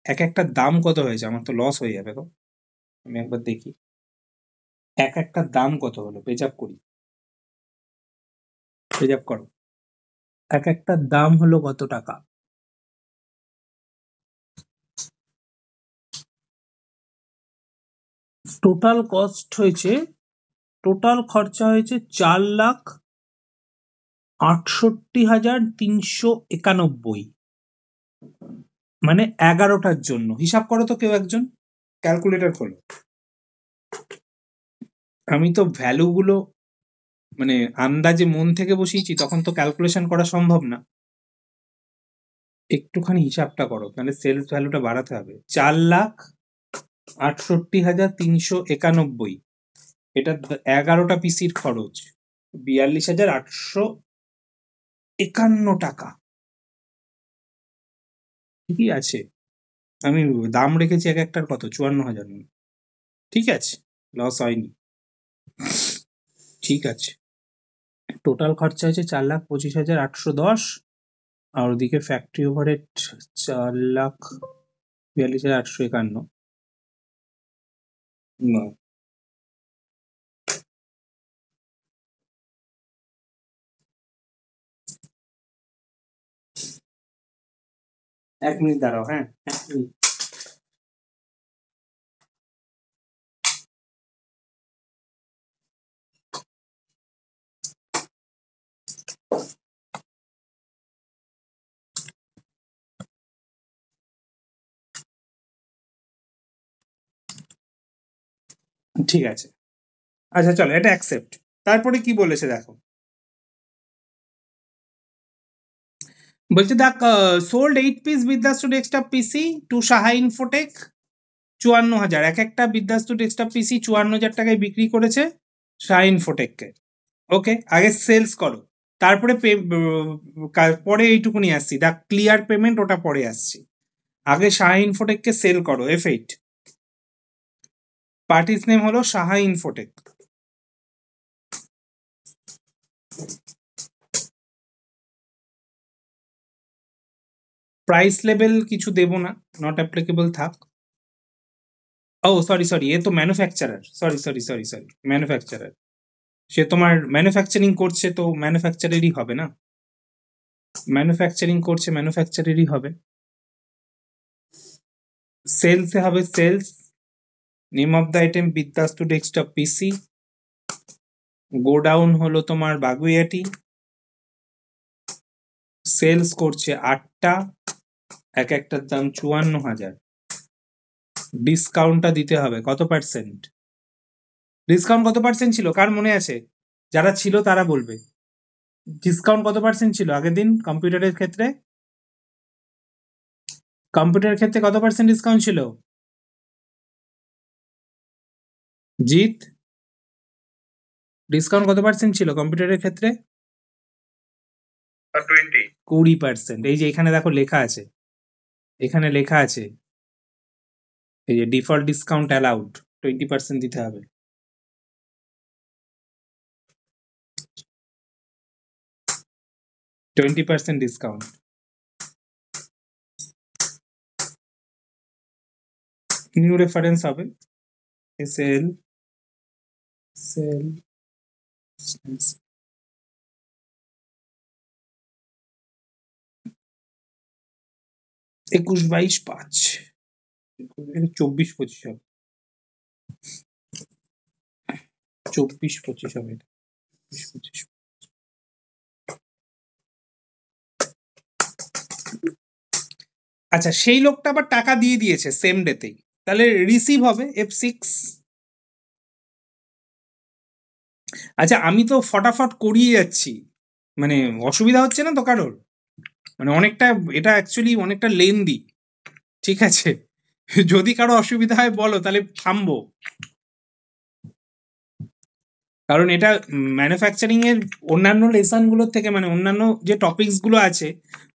এক একটা দাম কত হয়েছে, আমার তো লস হয়ে যাবে গো। আমি একবার দেখি এক একটা দাম কত হলো, পেজ আপ করি, পেজ আপ করো। এক একটা দাম হলো কত টাকা? টোটাল কস্ট হয়েছে, টোটাল খরচা হয়েছে 4,68,391, মানে 11টার জন্য। হিসাব করো তো কেউ একজন, ক্যালকুলেটর খোলো। আমি তো ভ্যালুগুলো মানে আন্দাজে মন থেকে বসিয়েছি, তখন তো ক্যালকুলেশন করা সম্ভব না। একটুখানি হিসাবটা করো, তাহলে সেলস ভ্যালুটা বাড়াতে হবে। 4,68,391, এটা 11টা পিসির খরচ 42,851 টাকা। ঠিকই আছে, আমি দাম রেখেছি এক একটার কত, 54,000। ঠিক আছে, লস হয়নি, ঠিক আছে। টোটাল খরচা হয়েছে 4,25,810, আর ওদিকে ফ্যাক্টরি ওভারহেড 4,42,851। এক মিনিট দাঁড়াও, হ্যাঁ, এক মিনিট। ঠিক আছে, আচ্ছা চলো এটা অ্যাকসেপ্ট। তারপরে কি বলেছে দেখো, বলছে দেখ, sold 8 piece Vidyastu desktop PC to Saha Infotech, 54,000। এক একটা বিদ্যাস্তু ডেস্কটপ পিসি 54,000 টাকায় বিক্রি করেছে সাহা ইনফোটেককে। ওকে, আগে সেলস করো, তারপরে পরে এইটুকুনি আসছি, দেখ ক্লিয়ার পেমেন্ট ওটা পরে আসছি। আগে সাহা ইনফোটেককে সেল করো। F8, পার্টিস নেম হলো সাহা ইনফোটেক। প্রাইস লেভেল কিছু দেবো না, নট অ্যাপ্লিকেবল থাক। ও সরি, এ তো ম্যানুফ্যাকচারার, সরি, ম্যানুফ্যাকচারার। সে তোমার ম্যানুফ্যাকচারিং করছে, তো ম্যানুফ্যাকচারেরই হবে না, ম্যানুফ্যাকচারিং করছে ম্যানুফ্যাকচারেরই হবে। সেলসে হবে sales, name of the item Vidyastu desktop PC, godown হলো তোমার বাগুইয়াটি, সেলস করছে 8টা, এক একটার দাম 54,000। ডিসকাউন্টটা দিতে হবে কত পার্সেন্ট? ডিসকাউন্ট কত পার্সেন্ট ছিল, কার মনে আছে? যারা ছিল তারা বলবে। ডিসকাউন্ট কত পার্সেন্ট ছিল আগের দিন কম্পিউটারের ক্ষেত্রে? কম্পিউটারের ক্ষেত্রে কত পার্সেন্ট ডিসকাউন্ট ছিল? জিৎ, ডিসকাউন্ট কত পার্সেন্ট ছিল কম্পিউটারের ক্ষেত্রে? 20%। এই যে এখানে দেখো লেখা আছে, এখানে লেখা আছে, এই যে ডিফল্ট ডিসকাউন্ট অ্যালাউড 20% দিতে হবে। $20 ডিসকাউন্ট। নিউ রেফারেন্স হবে SL সেল 21-22-5, 24-25 হবে, 24-25 হবে। আচ্ছা, সেই লোকটা আবার টাকা দিয়ে দিয়েছে সেম ডেতেই, তাহলে রিসিভ হবে F6। আচ্ছা, আমি তো ফটাফট করিয়ে যাচ্ছি, মানে অসুবিধা হচ্ছে না তো কারোর? মানে অনেকটা, এটা অ্যাকচুয়ালি অনেকটা লেন্দি, ঠিক আছে? যদি কারো অসুবিধা হয় বলো, তাহলে থামবো, কারণ এটা ম্যানুফ্যাকচারিং এর অন্যান্য লেসন গুলোর থেকে, মানে অন্যান্য যে টপিকস গুলো আছে,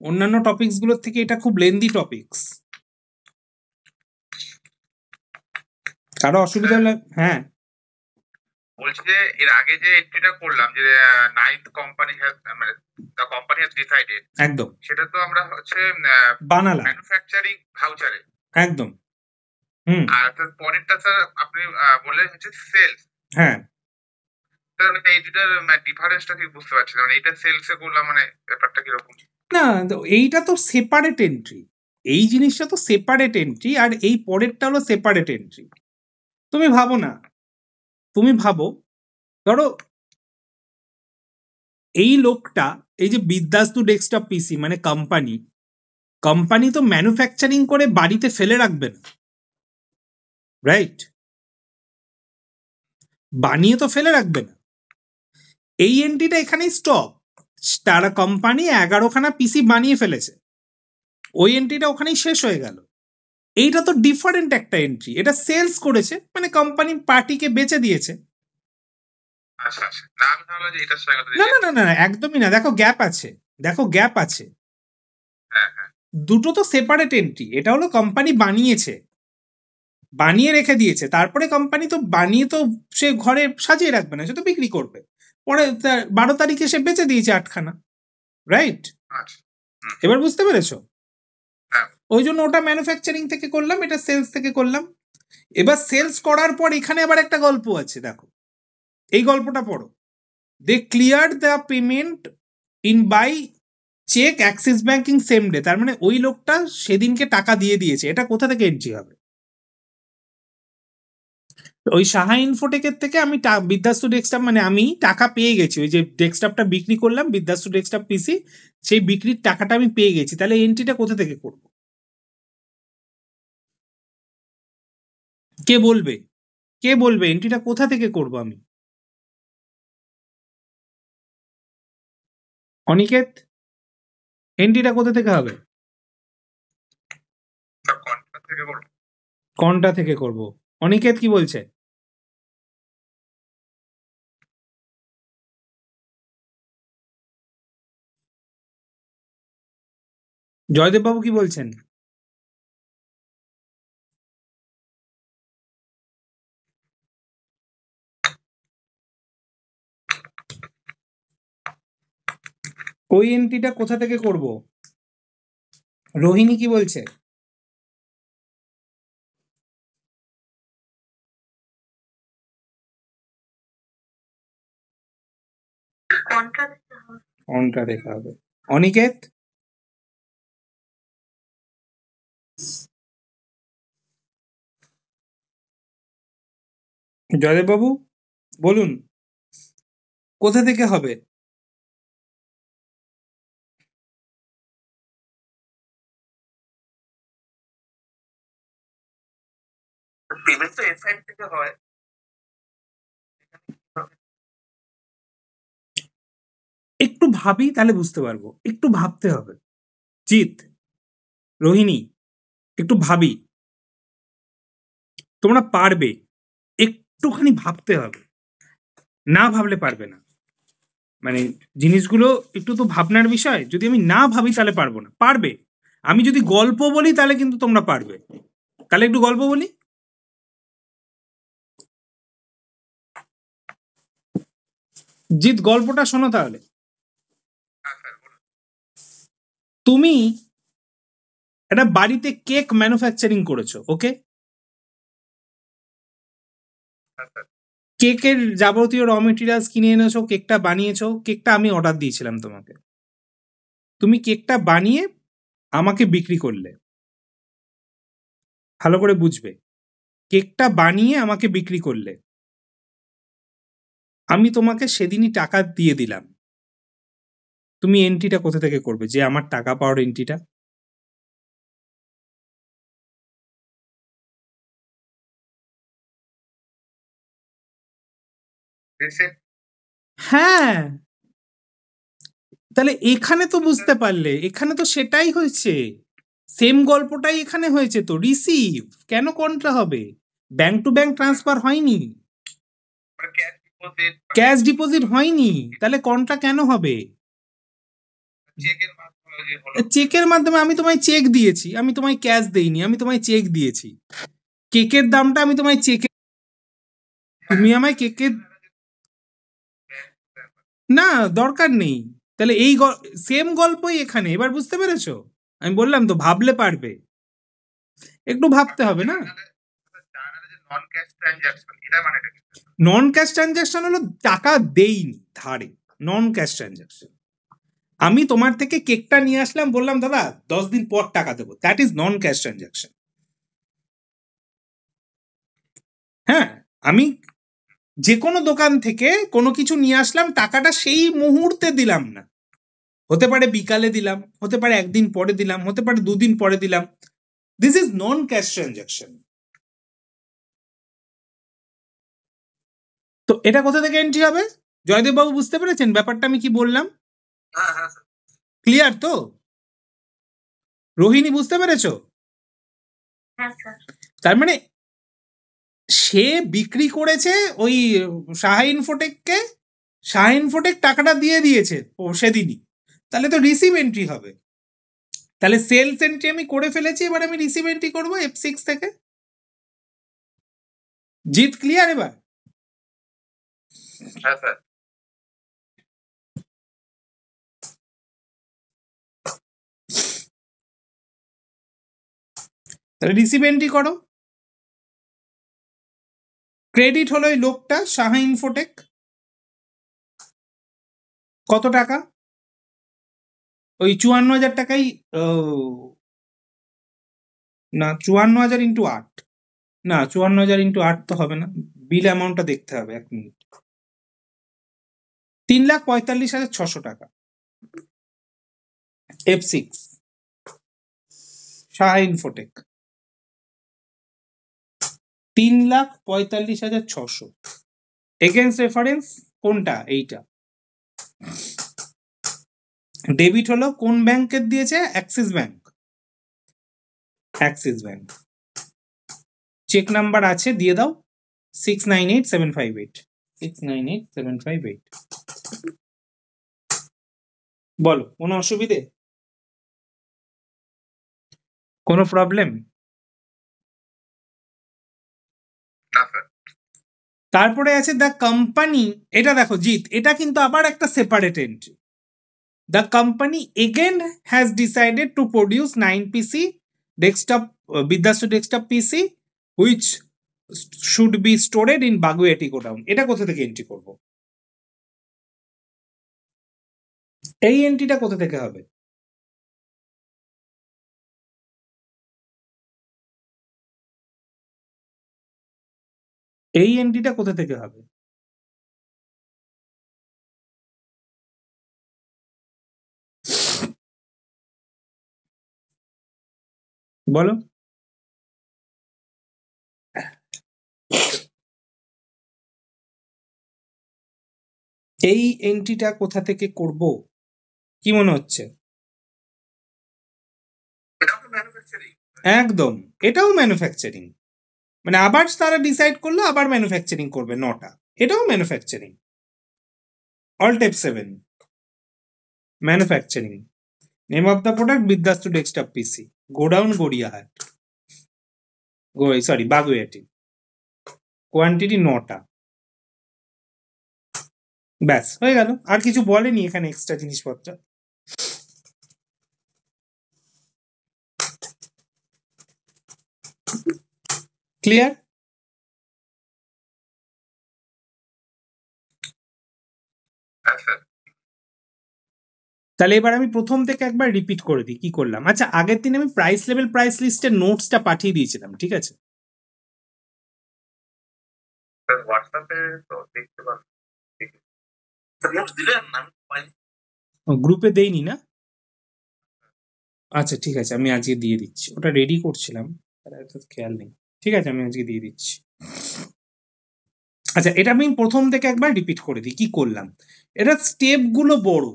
অন্যান্য টপিকস গুলোর থেকে এটা খুব লেন্দি টপিকস। কারো অসুবিধা হলে, হ্যাঁ বলছি যে এর আগে যে এন্ট্রিটা করলাম যে 9th কোম্পানি হ্যাজ, মানে দ্য কোম্পানি হ্যাজ ডিসাইডেড, একদম সেটা তো আমরা হচ্ছে বানালাম, ম্যানুফ্যাকচারিং ভাউচারে। একদম। হুম, আর তার পরেরটা স্যার আপনি বললেন হচ্ছে সেলস। হ্যাঁ, তার মানে এই দুটার ডিফারেন্সটা কি বুঝতে পারছি না, মানে এটা সেলসে করলাম, মানে ব্যাপারটা কিরকম? না এইটা তো সেপারেট এন্ট্রি, এই জিনিসটা তো সেপারেট এন্ট্রি, আর এই পরেরটা হলো সেপারেট এন্ট্রি। তো তুমি ভাবো না, তুমি ভাবো, ধরো এই লোকটা, এই যে বিদ্যাস্তু ডেস্কটপ পিসি মানে কোম্পানি তো ম্যানুফ্যাকচারিং করে বাড়িতে ফেলে রাখবে না, রাইট? বানিয়ে তো ফেলে রাখবে না। এই এন্ট্রিটা এখানেই স্টপ। তারা কোম্পানি 11খানা পিসি বানিয়ে ফেলেছে, ওই এন্ট্রিটা ওখানেই শেষ হয়ে গেল। এইটা তো ডিফারেন্ট একটা এন্ট্রি, এটা সেলস করেছে মানে কোম্পানি পার্টিকে বেচে দিয়েছে। আচ্ছা আচ্ছা, না আমি ভাবলাম যে এটার সঙ্গে না না না না, একদমই না। দেখো গ্যাপ আছে, দেখো গ্যাপ আছে। হ্যাঁ হ্যাঁ, দুটো তো সেপারেট এন্ট্রি। এটা হলো কোম্পানি বানিয়েছে, বানিয়ে রেখে দিয়েছে, তারপরে কোম্পানি তো বানিয়ে তো সে ঘরে সাজিয়ে রাখবে না, সে তো বিক্রি করবে। পরে 12 তারিখে সে বেচে দিয়েছে 8খানা, রাইট? আচ্ছা, এবার বুঝতে পেরেছো? হ্যাঁ ওই জন্য ওটা ম্যানুফ্যাকচারিং থেকে করলাম, এটা সেলস থেকে করলাম। এবার সেলস করার পর এখানে আবার একটা গল্প আছে, দেখো এই গল্পটা পড়ো। They clear the payment in by cheque Axis banking same day. তার মানে ওই লোকটা সেদিনকে টাকা দিয়ে দিয়েছে। এটা কোথা থেকে এন্ট্রি হবে? ওই সাহা ইনফোটেকের থেকে আমি বিদ্যাস্তু ডেস্কটপ মানে আমি টাকা পেয়ে গেছি, ওই যে ডেস্কটপটা বিক্রি করলাম বিদ্যাস্তু ডেস্কটপ পিসি, সেই বিক্রির টাকাটা আমি পেয়ে গেছি। তাহলে এন্ট্রিটা কোথা থেকে করব? কে বলবে? কে বলবে এন্ট্রিটা কোথা থেকে করব আমি? অনিকেত, এন্ট্রিটা কোথা থেকে হবে? কন্ট্রাক্ট থেকে করবো। কোনটা থেকে করব? অনিকেত কি বলছে? জয়দেব বাবু কি বলছেন? ওই এন্ট্রিটা কোথা থেকে করব? রোহিণী কি বলছে? কোনটা দেখা হবে? অনিকেত, জয়দেব বাবু বলুন কোথা থেকে হবে? পেমেন্ট তো এফআই থেকে হয়। একটু ভাবি তাহলে বুঝতে পারবো, একটু ভাবতে হবে। জিৎ, রোহিণী, একটু ভাবি, তোমরা পারবে, একটুখানি ভাবতে হবে, না ভাবলে পারবে না। মানে জিনিসগুলো একটু তো ভাবনার বিষয়। যদি আমি না ভাবি তাহলে পারবো না। পারবে। আমি যদি গল্প বলি তাহলে কিন্তু তোমরা পারবে। তাহলে একটু গল্প বলি। জিৎ, গল্পটা শোনো তাহলে। তুমি একটা বাড়িতে কেক ম্যানুফ্যাকচারিং করেছো, ওকে? কেকের যাবতীয় র মেটেরিয়ালস কিনে এনেছো, কেকটা বানিয়েছো। কেকটা আমি অর্ডার দিয়েছিলাম তোমাকে, তুমি কেকটা বানিয়ে আমাকে বিক্রি করলে। ভালো করে বুঝবে, কেকটা বানিয়ে আমাকে বিক্রি করলে, আমি তোমাকে সেদিনই টাকা দিয়ে দিলাম। তুমি এন্ট্রিটা কোথা থেকে করবে, যে আমার টাকা পাওয়ার এন্ট্রিটা? হ্যাঁ, তাহলে এখানে তো বুঝতে পারলে, এখানে তো সেটাই হয়েছে, সেম গল্পটাই এখানে হয়েছে। তো রিসিভ কেন কন্ট্রা হবে? ব্যাংক টু ব্যাংক ট্রান্সফার হয়নি, ক্যাশ ডিপোজিট হয়নি, তাহলে কন্ট্রা কেন হবে? চেকের মাধ্যমে। আমি তোমায় চেক দিয়েছি, আমি তোমায় ক্যাশ দেইনি, আমি তোমায় চেক দিয়েছি। কেকের দামটা আমি তোমায় চেকে, তুমি আমায় কেকের, না দরকার নেই। তাহলে এই সেম গল্পই এখানে। এবার বুঝতে পেরেছো? আমি বললাম তো ভাবলে পারবে, একটু ভাবতে হবে না। নন ক্যাশ ট্রানজাকশন হলো টাকা দেইনি ধারে, নন ক্যাশ ট্রানজাকশন। আমি তোমার থেকে কেকটা নিয়ে আসলাম, বললাম দাদা 10 দিন পর টাকা দেবো, that is non cash transaction. হ্যাঁ, আমি যে কোনো দোকান থেকে কোনো কিছু নিয়ে আসলাম, টাকাটা সেই মুহূর্তে দিলাম না, হতে পারে বিকালে দিলাম, হতে পারে একদিন পরে দিলাম, হতে পারে দুদিন পরে দিলাম। This is non cash transaction. তো এটা কোথা থেকে এন্ট্রি হবে? জয়দেব বাবু বুঝতে পেরেছেন ব্যাপারটা আমি কি বললাম? ক্লিয়ার তো? রোহিণী বুঝতে পেরেছো? তার মানে সে বিক্রি করেছে ওই সাহা ইনফোটেককে, সাহা ইনফোটেক টাকাটা দিয়ে দিয়েছে সেদিনই, তাহলে তো রিসিভ এন্ট্রি হবে। তাহলে সেলস এন্ট্রি আমি করে ফেলেছি, এবার আমি রিসিভ এন্ট্রি করবো F6 থেকে। জিত ক্লিয়ার এবার? হ্যাঁ স্যার। তাহলে রিসিভ এন্ট্রি করো। ক্রেডিট হলো ওই লোকটা সাহা ইনফোটেক, কত টাকা? ওই 54,000 টাকাই। না, 54,000 ইন্টু 8, না 54,000 ইন্টু 8 তো হবে না, বিল অ্যামাউন্টটা দেখতে হবে, 1 মিনিট। 3,45,600 টাকা F6 Saha Infotech, 3,45,600 against reference কোনটা? এইটা। ডেবিট হলো কোন ব্যাংকের দিয়েছে? Axis bank. Axis bank cheque number আছে, দিয়ে দাও 698,758, 698,758। বলো, কোনো অসুবিধে, কোনো প্রবলেম? না স্যার। তারপরে আছে দ্য কোম্পানি, এটা দেখো জিৎ, এটা কিন্তু আবার একটা separate entry. The company again has decided to produce 9 PC desktop Bidyastu desktop PC which should be stored in Baguiati godown. এটা কোথা থেকে এন্ট্রি করব? এই এন্ট্রিটা কোথা থেকে হবে? এই এন্ট্রিটা কোথা থেকে হবে? বলো। এই এন্ট্রিটা কোথা থেকে করব কি মনে হচ্ছে? এটাও তো ম্যানুফ্যাকচারিং। একদম, এটাও ম্যানুফ্যাকচারিং। মানে আবার তারা ডিসাইড করলো আবার ম্যানুফ্যাকচারিং করবে 9টা, এটাও manufacturing. All type 7 manufacturing. Name of the product Vidyastu desktop PC, godown Gariahat, sorry Baguiati, quantity 9টা। ব্যাস হয়ে গেল, আর কিছু বলেনি এখানে এক্সট্রা জিনিসপত্র। ক্লিয়ার? হ্যাঁ স্যার। তাহলে এবার আমি প্রথম থেকে একবার রিপিট করে দিই কি করলাম। আচ্ছা, আগের দিন আমি প্রাইস লেভেল প্রাইস লিস্টের নোটসটা পাঠিয়ে দিয়েছিলাম, ঠিক আছে? স্যার হোয়াটসঅ্যাপে তো দেখতে পাচ্ছি। স্যার নোটস দিলেন না? গ্রুপে দেইনি না? আচ্ছা ঠিক আছে, আমি আজকে দিয়ে দিচ্ছি, ওটা রেডি করছিলাম, খেয়াল নেই। ঠিক আছে, আমি আজকে দিয়ে দিচ্ছি। আচ্ছা, এটা আমি প্রথম থেকে একবার রিপিট করে দিই কি করলাম। এটা স্টেপগুলো বড়,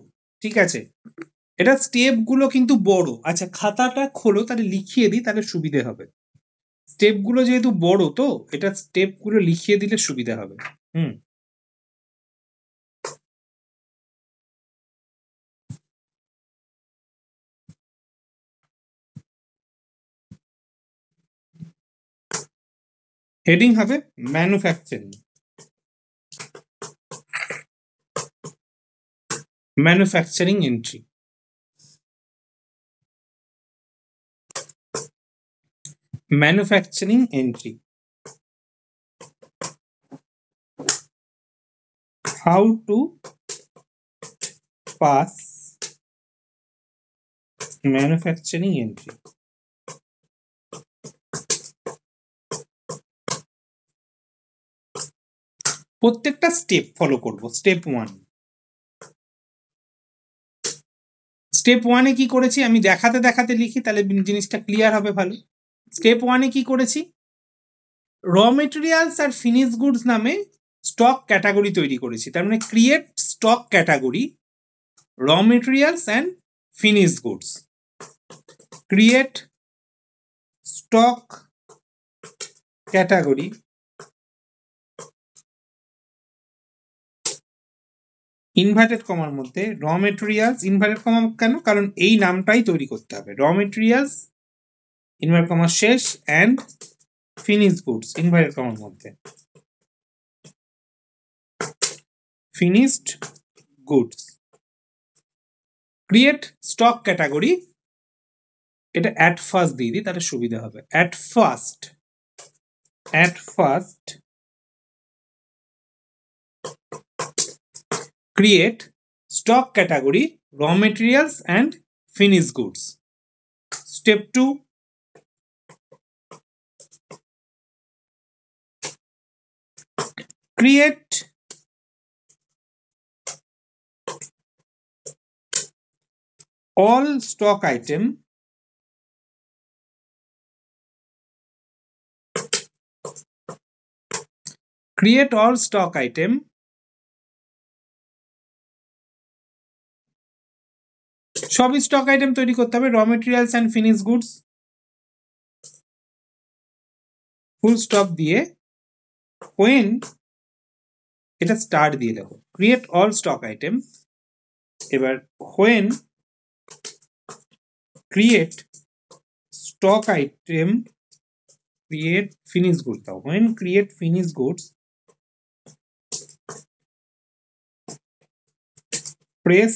ঠিক আছে, এটা স্টেপগুলো কিন্তু বড়। আচ্ছা, খাতাটা খোলো, তাহলে লিখিয়ে দিই, তাহলে সুবিধে হবে। স্টেপগুলো যেহেতু বড়, তো এটা স্টেপগুলো লিখিয়ে দিলে সুবিধা হবে। হেডিং হবে manufacturing, manufacturing entry. Manufacturing entry. How to pass manufacturing entry. প্রত্যেকটা স্টেপ ফলো করব। স্টেপ 1, স্টেপ 1-এ কি করেছি আমি দেখাতে দেখাতে লিখি, তাহলে জিনিসটা ক্লিয়ার হবে ভালো। স্টেপ 1-এ কি করেছি, র মেটেরিয়ালস আর ফিনিশ গুডস নামে স্টক ক্যাটাগরি তৈরি করেছি। তার মানে create stock category raw materials and finish goods, create stock category inverted কমার মধ্যে র মেটেরিয়ালস, ইনভার্টেড কমা কেন, কারণ এই নামটাই তৈরি করতে হবে, র মেটেরিয়ালস ইনভার্টেড কমা শেষ অ্যান্ড ফিনিশ গুডস ইনভার্টেড কমার মধ্যে finished goods, create stock category, এটা অ্যাট ফার্স্ট দিয়ে দিই তাহলে সুবিধা হবে। At first create stock category raw materials and finish goods. Step 2, create all stock item সবই স্টক আইটেম তৈরি করতে হবে, raw materials and finish goods full stop দিয়ে when, এটা স্টার্ট দিয়ে দেখো, ক্রিয়েট অল স্টক আইটেম, এবার when create stock item create finish goods দাও, when create finish goods press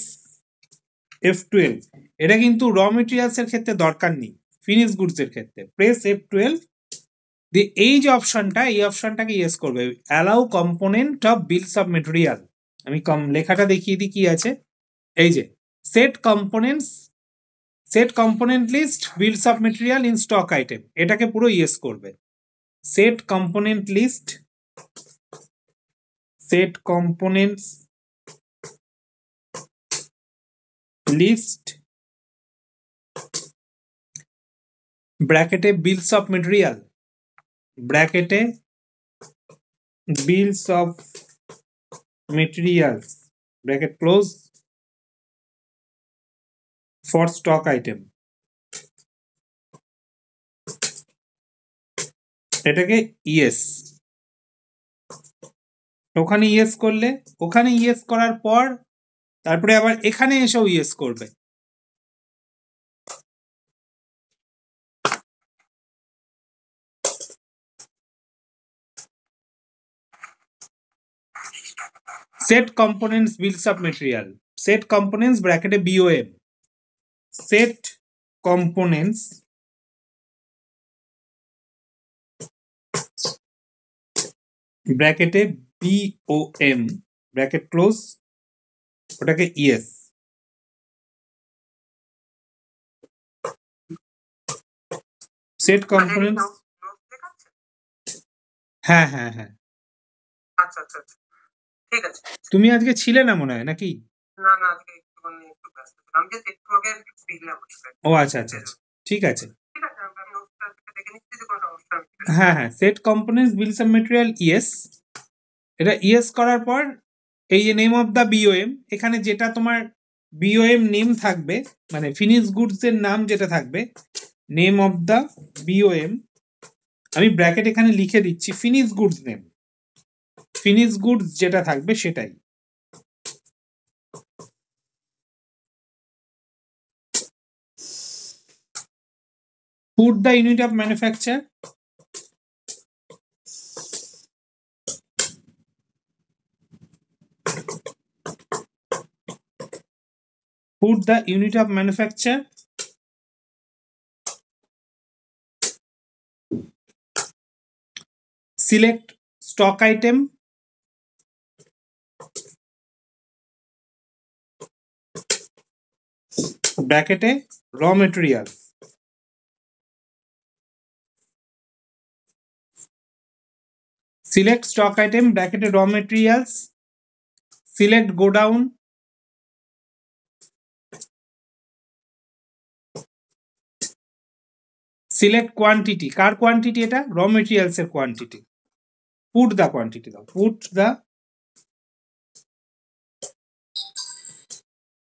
F12, এটা কিন্তু র মেটেরিয়ালস এর ক্ষেত্রে দরকার নেই, ফিনিশ গুডস এর ক্ষেত্রে প্রেস F12 দিয়ে এই যে অপশনটা, এই অপশনটাকে ইয়েস করবে, allow component of bills of material. আমি লেখাটা দেখিয়ে দিই কি আছে, এই যে set component list bills of material in stock item, এটাকে পুরো ইয়েস করবে। সেট কম্পোনেন্টস লিস্ট ব্র্যাকেটে বিলস অফ মেটেরিয়াল, ব্র্যাকেটে bills of materials bracket close for stock item, এটাকে ইয়েস, ওখানে ইয়েস করলে, ওখানে ইয়েস করার পর তারপরে আবার এখানে এসেও ইয়েস করবে। Set components bills of material, set components ব্র্যাকেটে BOM, সেট কম্পোনেন্টস ব্র্যাকেটে BOM ব্র্যাকেট ক্লোজ, ওটাকে ইয়েস। সেট কম্পোনেন্টস, হ্যাঁ হ্যাঁ হ্যাঁ, আচ্ছা আচ্ছা আচ্ছা, ঠিক আছে। তুমি আজকে ছিলে না মনে হয় নাকি? না না, আজকে একটু ব্যস্ত ছিলাম, যে একটু আগে ফিরলাম। ও আচ্ছা আচ্ছা আচ্ছা, ঠিক আছে। ঠিক আছে, আমি নোটটা দেখে নিচ্ছি, যে কোনো সমস্যা হবে। হ্যাঁ হ্যাঁ, set components bills of material yes, এটা ইয়েস করার পর এই যে নেম অফ দ্য BOM, এখানে যেটা তোমার BOM নেম থাকবে, মানে ফিনিশ গুডস এর নাম যেটা থাকবে, নেম অফ দ্য BOM, আমি ব্র্যাকেট এখানে লিখে দিচ্ছি finish goods name, finish goods যেটা থাকবে সেটাই। Put the unit of manufacture, put the unit of manufacture, select stock item, ব্র্যাকেটে raw material, select stock item bracket raw materials, select go down, select quantity, কার quantity এটা, raw materials এর quantity, put the quantity দাও, put the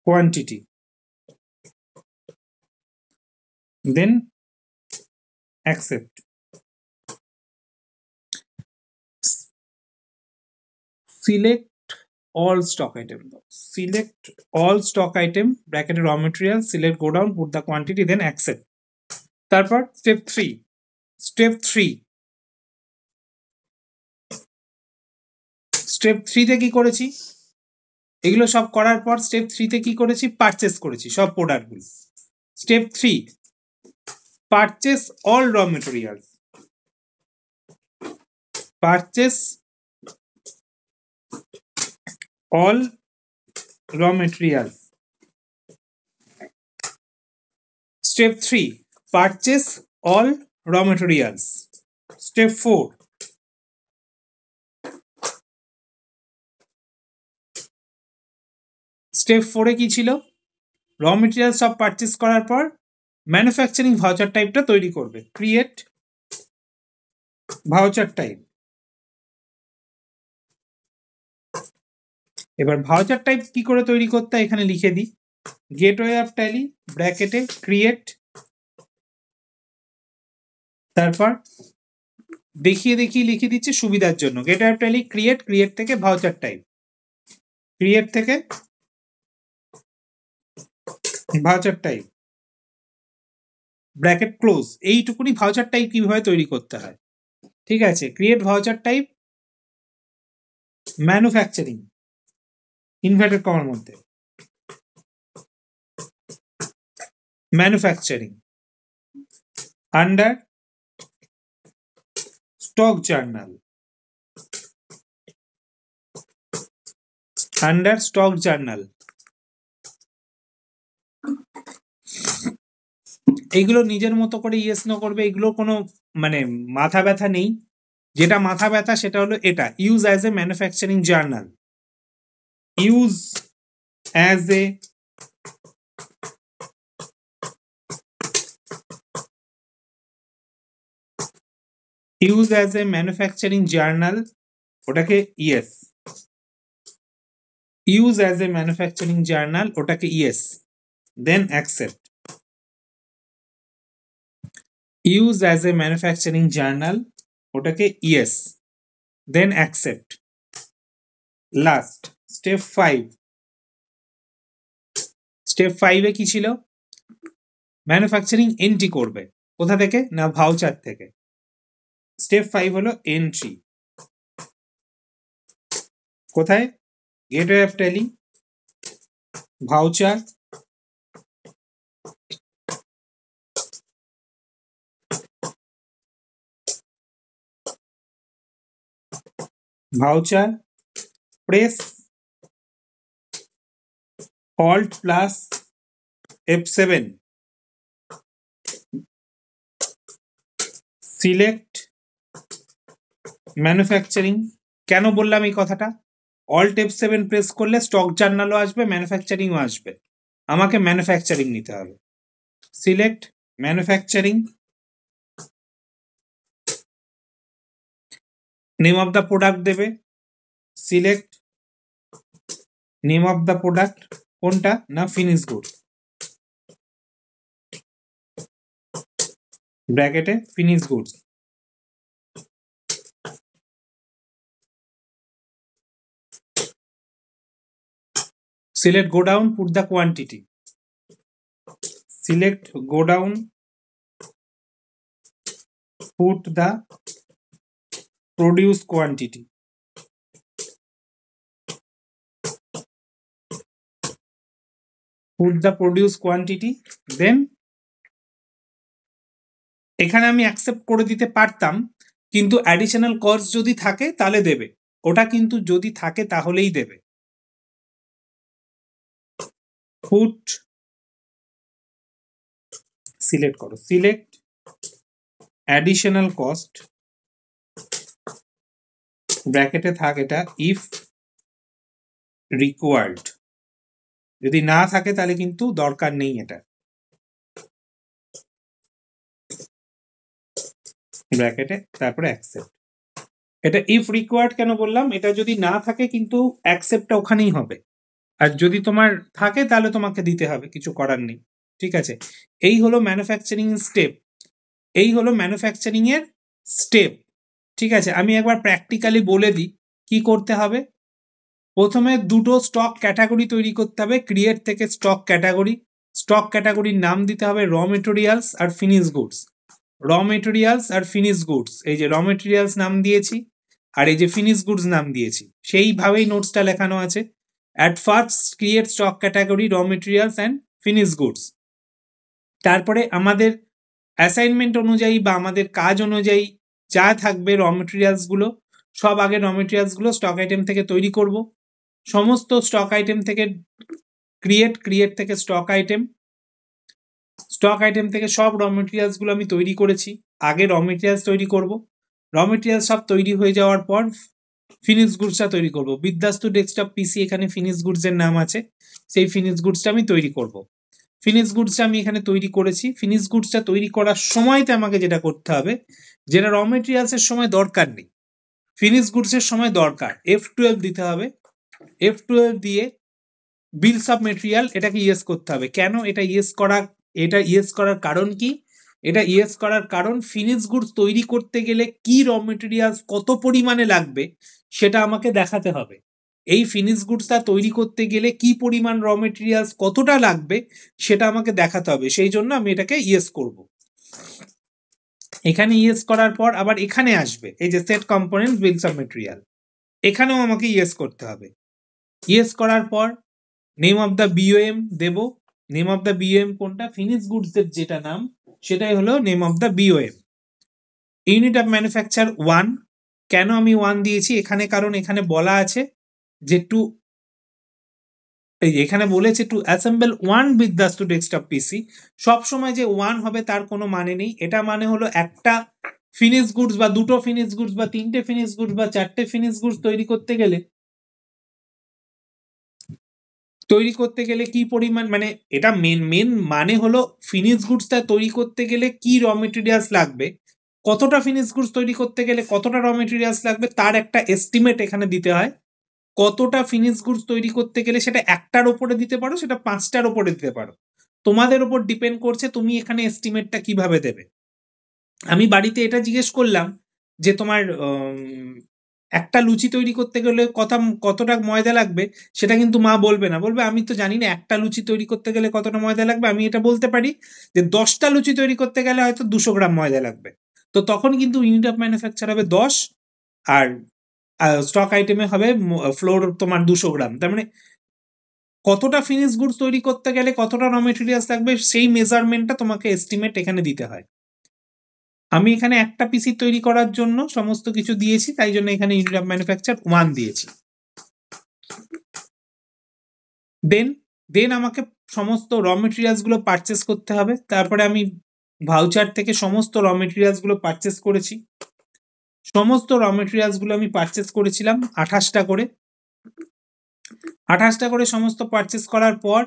quantity, then accept. Select all stock item, select all stock item bracket raw material, select go down, put the quantity, then accept. তারপর step 3, step 3 তে কি করেছি, এগুলো সব করার পর স্টেপ 3 তে কি করেছি, পারচেজ করেছি সব প্রোডাক্টগুলো। Step 3, purchase all raw materials, purchase all raw materials. Step 3, purchase all raw materials. Step 4, step 4 এ কি ছিল, র মেটেরিয়াল সব পারচেজ করার পর ম্যানুফ্যাকচারিং ভাউচার টাইপটা তৈরি করবে, ক্রিয়েট ভাউচার টাইপ। এবার ভাউচার টাইপ কি করে তৈরি করতে হয় এখানে লিখে দিই, গেটওয়ে অফ ট্যালি ব্র্যাকেটে ক্রিয়েট, তারপর দেখিয়ে লিখে দিচ্ছি সুবিধার জন্য, gateway of tally create, create থেকে ভাউচার টাইপ, ক্রিয়েট থেকে ভাউচার টাইপ ব্র্যাকেট ক্লোজ। এইটুকুনি ভাউচার টাইপ কিভাবে তৈরি করতে হয়, ঠিক আছে। Create voucher type manufacturing inverted কমার মধ্যে, manufacturing under stock journal, under stock journal. এইগুলো নিজের মতো করে ইয়েস নো করবে, এগুলো কোনো মানে মাথা ব্যথা নেই। যেটা মাথা ব্যথা সেটা হলো এটা, use as a manufacturing journal, use as a use as a manufacturing journal, ওটাকে yes, use as a manufacturing journal ওটাকে yes, then accept. Use as a manufacturing journal ওটাকে yes, then accept. Last step 5, step 5 এ কি ছিল, manufacturing entry করবে, কোথা থেকে না ভাউচার থেকে। স্টেপ 5 হলো এন্ট্রি, কোথায়, gateway of Tally voucher, voucher, press Alt plus F7, select manufacturing. কেন বললাম এই কথাটা, অল্ট F7 প্রেস করলে স্টক জার্নালও আসবে, ম্যানুফ্যাকচারিংও আসবে, আমাকে ম্যানুফ্যাকচারিং নিতে হবে। Select manufacturing, name of the product দেবে, select name of the product, কোনটা না ফিনিশ গুড, ব্র্যাকেটে finish goods. Select go down, put the quantity, select go down, put the produce quantity, put the produce quantity, then এখানে আমি accept করে দিতে পারতাম, কিন্তু অ্যাডিশনাল কস্ট যদি থাকে তাহলে দেবে, ওটা কিন্তু যদি থাকে তাহলেই দেবে। পুট সিলেক্ট করো, সিলেক্ট অ্যাডিশনাল কস্ট, ব্র্যাকেটে থাক এটা ইফ রিকোয়ার্ড, যদি না থাকে তাহলে কিন্তু দরকার নেই এটা, ব্র্যাকেটে তারপরে অ্যাকসেপ্ট। এটা ইফ রিকোয়ার্ড কেন বললাম, এটা যদি না থাকে কিন্তু অ্যাকসেপ্টটা ওখানেই হবে, আর যদি তোমার থাকে তাহলে তোমাকে দিতে হবে, কিছু করার নেই। ঠিক আছে, এই হলো ম্যানুফ্যাকচারিং স্টেপ, এই হলো ম্যানুফ্যাকচারিং এর স্টেপ। ঠিক আছে, আমি একবার প্র্যাকটিক্যালি বলে দিই কি করতে হবে। প্রথমে দুটো স্টক ক্যাটাগরি তৈরি করতে হবে, ক্রিয়েট থেকে স্টক ক্যাটাগরি। স্টক ক্যাটাগরির নাম দিতে হবে র মেটেরিয়ালস আর ফিনিশ গুডস। র মেটেরিয়ালস আর ফিনিশ গুডস, এই যে র মেটেরিয়ালস নাম দিয়েছি আর এই যে ফিনিশ গুডস নাম দিয়েছি, সেইভাবেই নোটসটা লেখানো আছে। At first create stock category raw materials and finish goods. তারপরে আমাদের অ্যাসাইনমেন্ট অনুযায়ী বা আমাদের কাজ অনুযায়ী যা থাকবে র মেটেরিয়ালসগুলো, সব আগে র মেটেরিয়ালসগুলো স্টক আইটেম থেকে তৈরি করব। সমস্ত স্টক আইটেম থেকে ক্রিয়েট থেকে স্টক আইটেম, স্টক আইটেম থেকে সব র মেটেরিয়ালসগুলো আমি তৈরি করেছি। আগে র মেটেরিয়ালস তৈরি করব, র মেটেরিয়ালস সব তৈরি হয়ে যাওয়ার পর ফিনিশ গুডসটা তৈরি করব। বিদ্যাস্তু ডেস্কটপ পিসি, এখানে ফিনিশ গুডসের নাম আছে, সেই ফিনিশ গুডসটা আমি তৈরি করব। ফিনিশ গুডসটা আমি এখানে তৈরি করেছি। ফিনিশ গুডসটা তৈরি করার সময়তে আমাকে যেটা করতে হবে, যেটা র মেটেরিয়ালসের সময় দরকার নেই, ফিনিশ গুডসের সময় দরকার, F12 দিতে হবে। F12 দিয়ে বিলস অফ মেটেরিয়াল এটাকে ইয়েস করতে হবে। কেন এটা ইয়েস করার কারণ কি? এটা ইয়েস করার কারণ ফিনিশ গুডস তৈরি করতে গেলে কি র মেটেরিয়ালস কত পরিমাণে লাগবে সেটা আমাকে দেখাতে হবে। এই ফিনিশ গুডসটা তৈরি করতে গেলে কি পরিমাণ র মেটেরিয়ালস কতটা লাগবে সেটা আমাকে দেখাতে হবে, সেই জন্য আমি এটাকে ইয়েস করব। এখানে ইয়েস করার পর আবার এখানে আসবে এই যে set components bills of material, এখানেও আমাকে ইয়েস করতে হবে। ইয়েস করার পর নেম অফ দ্য বিওএম দেব। নেম অফ দ্য বিওএম কোনটা? ফিনিশ গুডস এর যেটা নাম সেটাই হলো name of the BOM. Unit of manufacture 1। কেন আমি 1 দিয়েছি এখানে? কারণ এখানে বলা আছে যে এখানে বলেছে to assemble one Vidyastu desktop PC. সবসময় যে 1 হবে তার কোনো মানে নেই। এটা মানে হলো একটা ফিনিশ গুডস বা দুটো ফিনিশ গুডস বা তিনটে ফিনিশ গুডস বা চারটে ফিনিশ গুডস তৈরি করতে গেলে কি পরিমাণ, মানে এটা মেন মানে হলো ফিনিশ গুডসটা তৈরি করতে গেলে কি র মেটেরিয়ালস লাগবে, কতটা ফিনিশ গুডস তৈরি করতে গেলে কতটা র মেটেরিয়ালস লাগবে তার একটা এস্টিমেট এখানে দিতে হয়। কতটা ফিনিশ গুডস তৈরি করতে গেলে সেটা একটার ওপরে দিতে পারো, সেটা 5টার ওপরে দিতে পারো, তোমাদের ওপর ডিপেন্ড করছে তুমি এখানে এস্টিমেটটা কিভাবে দেবে। আমি বাড়িতে এটা জিজ্ঞেস করলাম যে তোমার একটা লুচি তৈরি করতে গেলে কতটা ময়দা লাগবে, সেটা কিন্তু মা বলবে না, বলবে আমি তো জানি না একটা লুচি তৈরি করতে গেলে কতটা ময়দা লাগবে। আমি এটা বলতে পারি যে 10টা লুচি তৈরি করতে গেলে হয়তো 200 গ্রাম ময়দা লাগবে। তো তখন কিন্তু ইউনিট অফ ম্যানুফ্যাকচার হবে 10 আর স্টক আইটেমে হবে ফ্লোর তোমার 200 গ্রাম। তার মানে কতটা ফিনিশ গুডস তৈরি করতে গেলে কতটা র মেটেরিয়ালস লাগবে সেই মেজারমেন্টটা তোমাকে এস্টিমেট এখানে দিতে হয়। আমি এখানে একটা পিসি তৈরি করার জন্য সমস্ত কিছু দিয়েছি, তাই জন্য এখানে ইউনিট অফ ম্যানুফ্যাকচার 1 দিয়েছি। দেন আমাকে সমস্ত র মেটেরিয়ালস গুলো পারচেস করতে হবে। তারপরে আমি ভাউচার থেকে সমস্ত র মেটেরিয়ালস গুলো পারচেস করেছি। সমস্ত র মেটেরিয়ালস গুলো আমি পারচেস করেছিলাম 28টা করে। 28টা করে সমস্ত পারচেস করার পর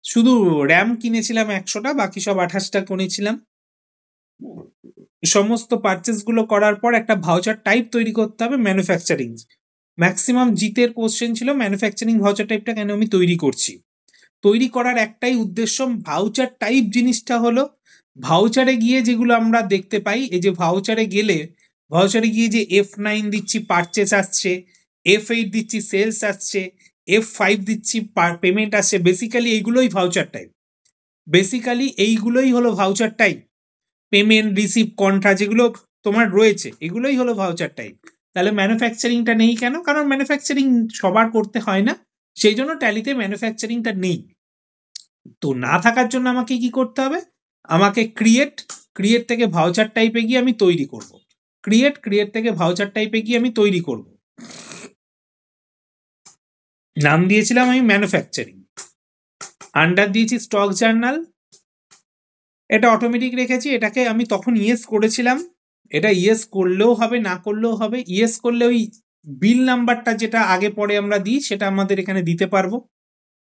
শুধু র্যাম কিনেছিলাম 100টা, বাকি সব 28টা কিনেছিলাম। সমস্ত পারচেস গুলো করার পর একটা ভাউচার টাইপ তৈরি করতে হবে ম্যানুফ্যাকচারিং। ম্যাক্সিমাম জিতের কোশ্চেন ছিল ম্যানুফ্যাকচারিং ভাউচার টাইপটা কেন আমি তৈরি করছি। তৈরি করার একটাই উদ্দেশ্য, ভাউচার টাইপ জিনিসটা হলো ভাউচারে গিয়ে যেগুলো আমরা দেখতে পাই, এই যে ভাউচারে গিয়ে যে F9 দিচ্ছি পারচেস আসছে, F8 দিচ্ছি সেলস আসছে, F5 দিচ্ছি পেমেন্ট আসছে, বেসিক্যালি এইগুলোই ভাউচার টাইপ। বেসিক্যালি এইগুলোই হলো voucher type. Payment, receive, contra যেগুলো তোমার রয়েছে এগুলোই হলো ভাউচার টাইপ। তাহলে ম্যানুফ্যাকচারিংটা নেই কেন? কারণ ম্যানুফ্যাকচারিং সবার করতে হয় না, সেই জন্য ট্যালিতে ম্যানুফ্যাকচারিংটা নেই। তো না থাকার জন্য আমাকে কি করতে হবে? আমাকে ক্রিয়েট থেকে ভাউচার টাইপে গিয়ে আমি তৈরি করব। ক্রিয়েট থেকে ভাউচার টাইপে গিয়ে আমি তৈরি করব। নাম দিয়েছিলাম আমি ম্যানুফ্যাকচারিং, আন্ডার দিয়েছি স্টক জার্নাল। এটা অটোমেটিক রেখেছি, এটাকে আমি তখন ইয়েস করেছিলাম। এটা ইয়েস করলেও হবে না করলেও হবে। ইয়েস করলে ওই বিল নাম্বারটা যেটা আগে পরে আমরা দিই সেটা আমাদের এখানে দিতে পারবো।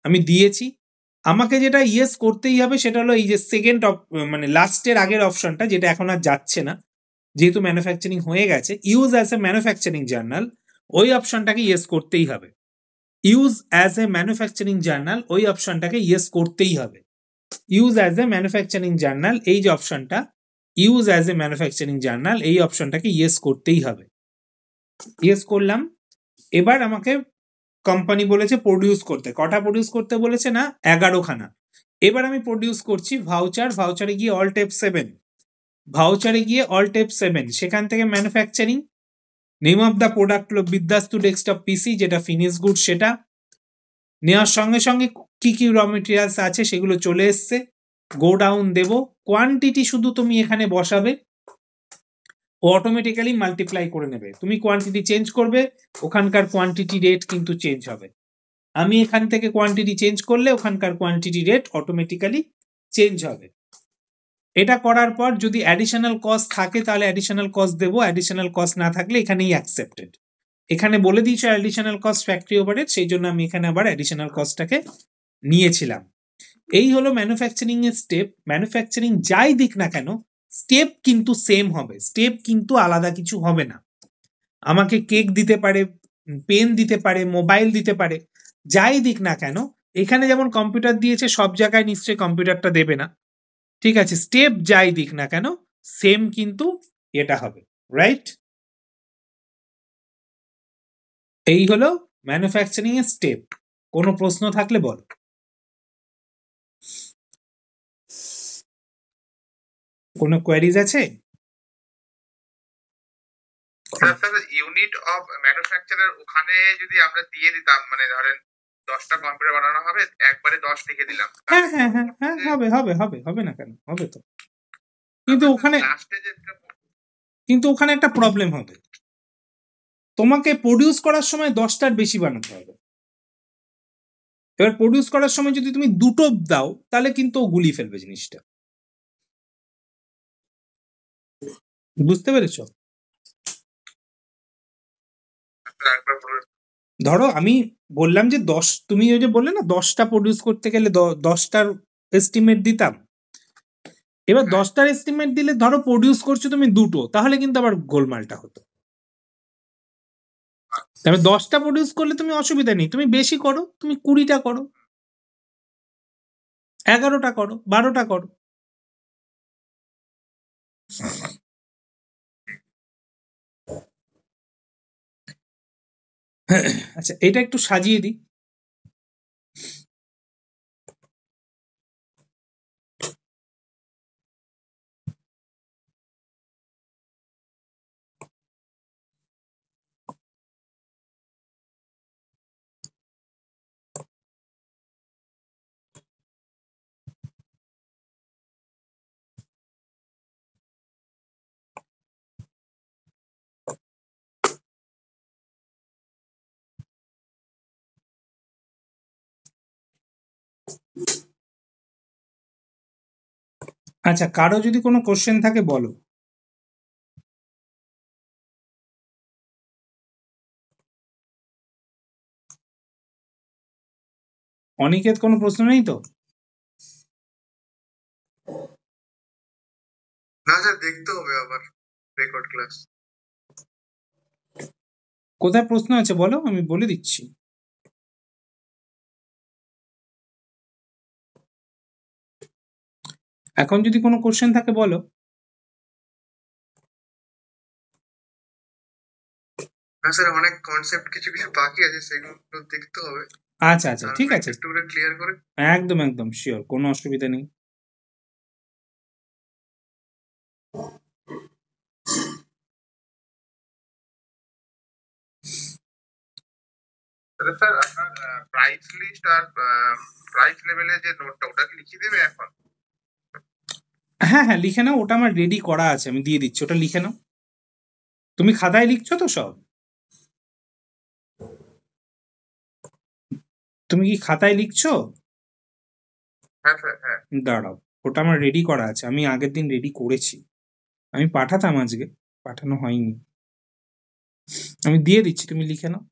আমি দিয়েছি। আমাকে যেটা ইয়েস করতেই হবে সেটা হলো এই যে সেকেন্ড মানে লাস্টের আগের অপশনটা, যেটা এখন আর যাচ্ছে না যেহেতু ম্যানুফ্যাকচারিং হয়ে গেছে, use as a manufacturing journal, ওই অপশনটাকে ইয়েস করতেই হবে। Use as a manufacturing journal ওই অপশনটাকে ইয়েস করতেই হবে। Use as a manufacturing journal এই যে অপশনটা, use as a manufacturing journal এই অপশনটাকে ইয়েস করতেই হবে। ইয়েস করলাম। এবার আমাকে কোম্পানি বলেছে প্রডিউস করতে, কটা প্রডিউস করতে বলেছে না 11খানা। এবার আমি প্রডিউস করছি ভাউচার, ভাউচারে গিয়ে অল টেপ 7, ভাউচারে গিয়ে অল টেপ 7, সেখান থেকে manufacturing, name of the product হলো বিদ্যাস্তু ডেস্কটপ পিসি, যেটা ফিনিশ গুড সেটা নেওয়ার সঙ্গে সঙ্গে কি কি র মেটেরিয়ালস আছে সেগুলো চলে এসছে। গো ডাউন দেব, কোয়ান্টিটি শুধু তুমি এখানে বসাবে, ও অটোমেটিক্যালি মাল্টিপ্লাই করে নেবে। তুমি কোয়ান্টিটি চেঞ্জ করবে, ওখানকার কোয়ান্টিটি রেট কিন্তু চেঞ্জ হবে। আমি এখান থেকে কোয়ান্টিটি চেঞ্জ করলে ওখানকার কোয়ান্টিটি রেট অটোমেটিক্যালি চেঞ্জ হবে। এটা করার পর যদি অ্যাডিশনাল কস্ট থাকে তাহলে অ্যাডিশনাল কস্ট দেবো, অ্যাডিশনাল কস্ট না থাকলে এখানেই অ্যাকসেপ্টেড। এখানে বলে দিয়েছো অ্যাডিশনাল কস্ট ফ্যাক্টরি ওভারহেড, সেই জন্য আমি এখানে আবার অ্যাডিশনাল কস্টটাকে নিয়েছিলাম। এই হলো ম্যানুফ্যাকচারিং এর স্টেপ। ম্যানুফ্যাকচারিং যাই দিক না কেন স্টেপ কিন্তু সেম হবে, স্টেপ কিন্তু আলাদা কিছু হবে না। আমাকে কেক দিতে পারে, পেন দিতে পারে, মোবাইল দিতে পারে, যাই দিক না কেন, এখানে যেমন কম্পিউটার দিয়েছে সব জায়গায় নিশ্চয়ই কম্পিউটারটা দেবে না, ঠিক আছে? স্টেপ যাই দিক না কেন সেম কিন্তু এটা হবে, রাইট? এই হলো ম্যানুফ্যাকচারিং এর স্টেপ। কোনো প্রশ্ন থাকলে বল। কোনো কোয়ারিজ আছে? স্যার ইউনিট অফ ম্যানুফ্যাকচারার ওখানে যদি আমরা দিয়ে দিতাম, মানে ধরেন 10টা কম্পিউটার বানানো হবে, একবারে 10 লিখে দিলাম। হ্যাঁ হ্যাঁ হ্যাঁ হ্যাঁ, হবে হবে হবে, হবে না কেন, হবে তো। কিন্তু ওখানে কিন্তু ওখানে একটা প্রবলেম হবে, তোমাকে প্রডিউস করার সময় 10টার বেশি বানাতে হবে। এবার প্রডিউস করার সময় যদি তুমি দুটো দাও তাহলে কিন্তু ও গুলিয়ে ফেলবে জিনিসটা, বুঝতে পেরেছো? ধরো আমি বললাম যে 10, তুমি ওই যে বললে না 10টা প্রডিউস করতে গেলে 10টার এস্টিমেট দিতাম। এবার 10টার এস্টিমেট দিলে ধরো প্রডিউস করছো তুমি দুটো, তাহলে কিন্তু আবার গোলমালটা হতো। তবে 10টা প্রডিউস করলে তুমি অসুবিধা নেই, তুমি বেশি করো, তুমি 20টা করো, 11টা করো, 12টা করো। আচ্ছা, এটা একটু সাজিয়ে দিই। আচ্ছা, কারো যদি কোনো কোশ্চেন থাকে বলো। অনিকেত, কোনো প্রশ্ন নেই তো? না স্যার, দেখতে হবে আবার রেকর্ড ক্লাস। কোথায় প্রশ্ন আছে বলো, আমি বলে দিচ্ছি। এখন যদি কোনো কোশ্চেন থাকে বলো। না স্যার, অনেক কনসেপ্ট কিছু কিছু বাকি আছে, সেগুলো দেখতে হবে। আচ্ছা আচ্ছা, ঠিক আছে, একটু করে ক্লিয়ার করে। একদম একদম শিওর, কোনো অসুবিধা নেই। তাহলে স্যার আপনার প্রাইস লিস্ট আর প্রাইস লেভেলের যে নোটটা, ওটা কি লিখে দেবে এখন? হ্যাঁ হ্যাঁ, লিখে নাও, ওটা আমার রেডি করা আছে, আমি দিয়ে দিচ্ছি, ওটা লিখে নাও। তুমি খাতায় লিখছো তো সব? তুমি কি খাতায় লিখছো? হ্যাঁ স্যার, হ্যাঁ। দাঁড়াও, ওটা আমার রেডি করা আছে, আমি আগের দিন রেডি করেছি, আমি পাঠাতাম, আজকে পাঠানো হয়নি। আমি দিয়ে দিচ্ছি, তুমি লিখে নাও।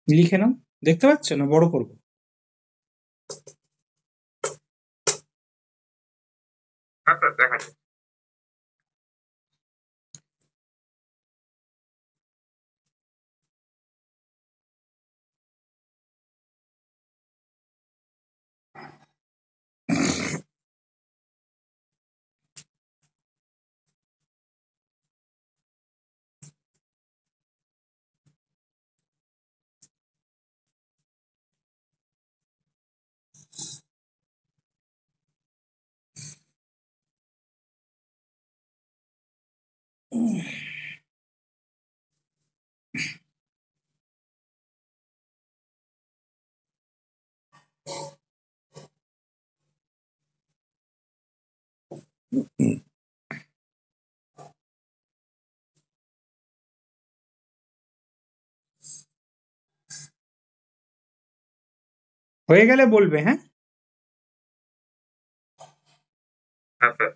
লিখে নাও, দেখতে পাচ্ছ না বড় করবো? হ্যাঁ স্যার, দেখা যাচ্ছে। হয়ে গেলে বলবে, হ্যাঁ? হ্যাঁ স্যার।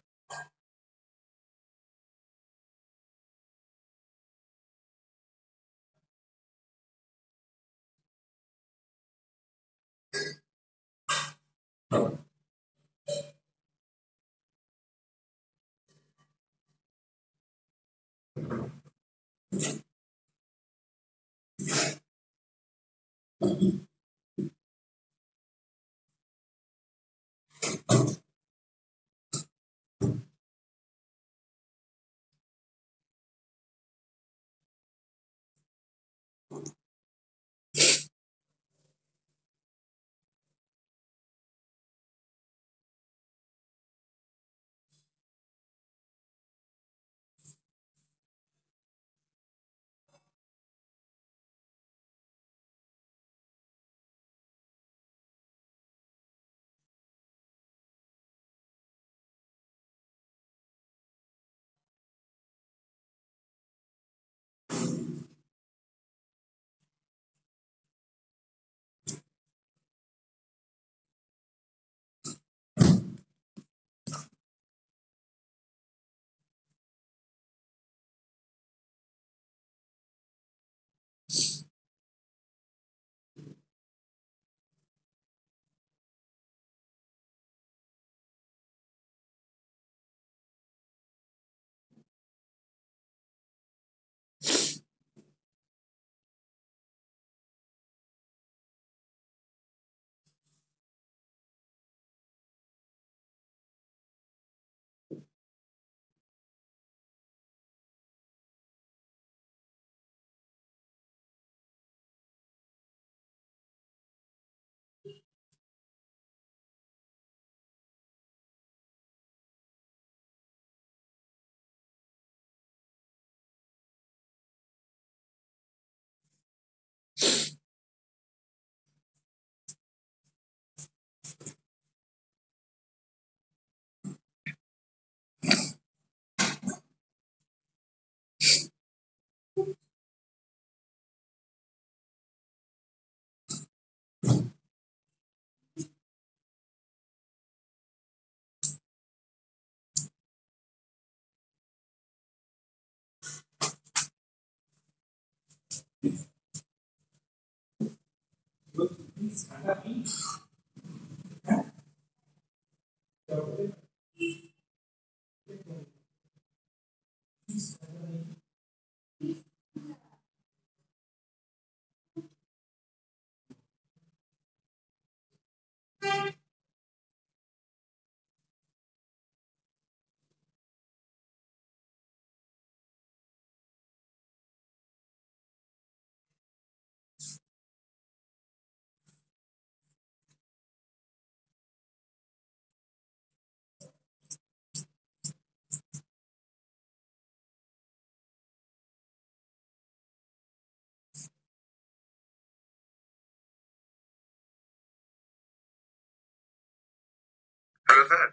Hello sir.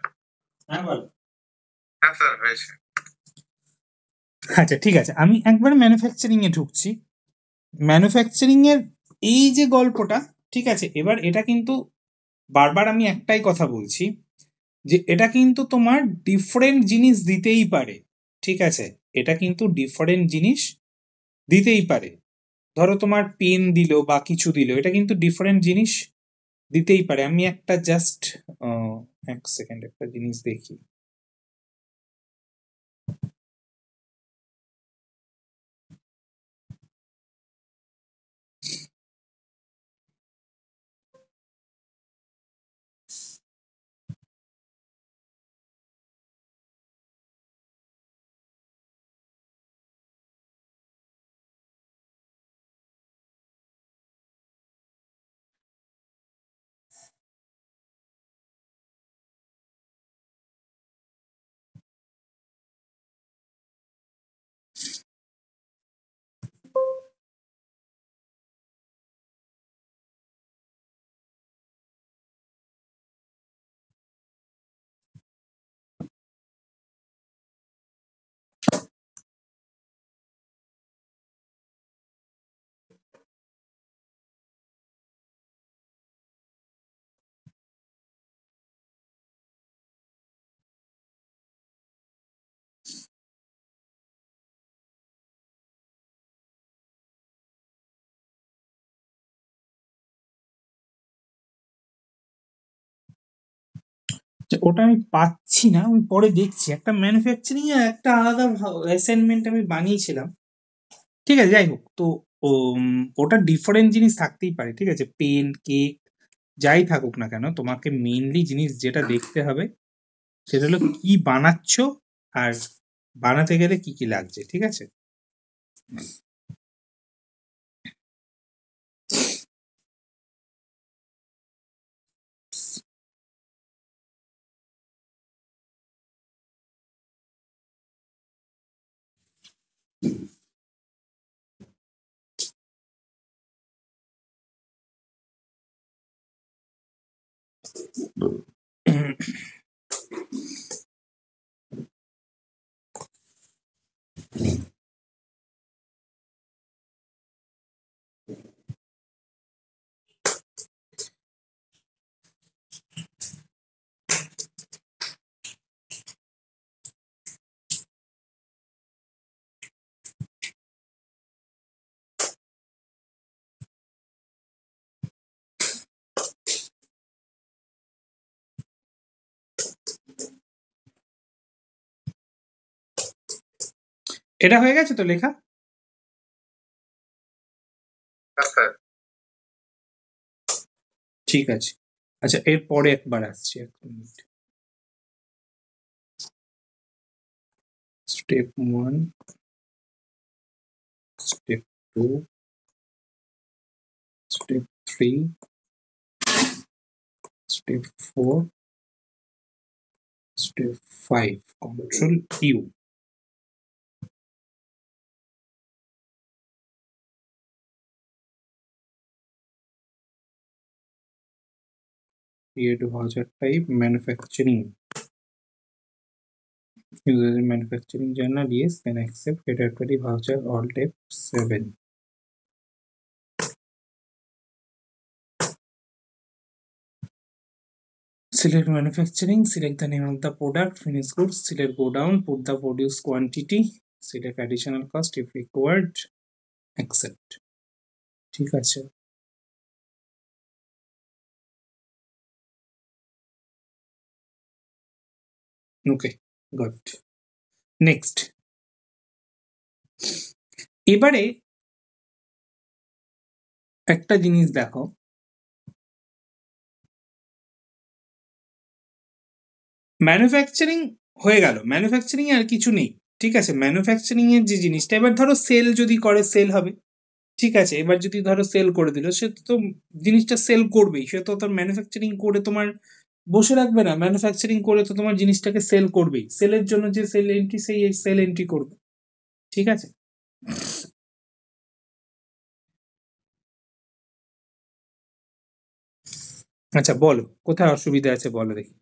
হ্যাঁ বল। হ্যাঁ স্যার হয়েছে। আচ্ছা ঠিক আছে, আমি একবার ম্যানুফ্যাকচারিং এ ঢুকছি। ম্যানুফ্যাকচারিং এর এই যে গল্পটা, ঠিক আছে, এবার এটা কিন্তু বারবার আমি একটাই কথা বলছি যে এটা কিন্তু তোমার ডিফারেন্ট জিনিস দিতেই পারে, ঠিক আছে, এটা কিন্তু ডিফারেন্ট জিনিস দিতেই পারে। ধরো তোমার পেন দিল বা কিছু দিল, এটা কিন্তু ডিফারেন্ট জিনিস দিতেই পারে। আমি একটা জাস্ট এক সেকেন্ড একটা জিনিস দেখি। ওটা আমি পাচ্ছি না, আমি পরে দেখছি। একটা ম্যানুফ্যাকচারিং এর একটা আলাদা অ্যাসাইনমেন্ট আমি বানিয়েছিলাম, ঠিক আছে, যাই হোক। তো ওটা ডিফারেন্ট জিনিস থাকতেই পারে, ঠিক আছে, পেন কেক যাই থাকুক না কেন, তোমাকে মেইনলি জিনিস যেটা দেখতে হবে সেটা হলো কি বানাচ্ছ আর বানাতে গেলে কি কি লাগছে, ঠিক আছে। এটা হয়ে গেছে তো লেখা? হ্যাঁ স্যার। ঠিক আছে, আচ্ছা এর পরে একবার আসছি, এক minute. Step 1, step 2, step 3, step 4, step 5, control U. create voucher type manufacturing, user manufacturing journal, yes, then accept category voucher alt F7. Select manufacturing, select the name of the product, finished goods, select go down, put the produced quantity, select additional cost if required, accept. ঠিক আছে, ওকে, goat. Next, এবারে একটা জিনিস দেখো, manufacturing হয়ে গেল, manufacturing আর কিছু নেই, ঠিক আছে। ম্যানুফ্যাকচারিং এর যে জিনিসটা, এবার ধরো সেল যদি করে সেল হবে, ঠিক আছে। এবার যদি ধরো সেল করে দিল, সে তো জিনিসটা সেল করবেই, সে তো তোর ম্যানুফ্যাকচারিং করে তোমার বসে রাখবে না, ম্যানুফ্যাকচারিং করে তো তোমার জিনিসটাকে সেল করবেই, সেলের জন্য যে সেল এন্ট্রি সেই সেল এন্ট্রি করবে, ঠিক আছে। আচ্ছা বলো কোথায় অসুবিধা আছে, বলো দেখি।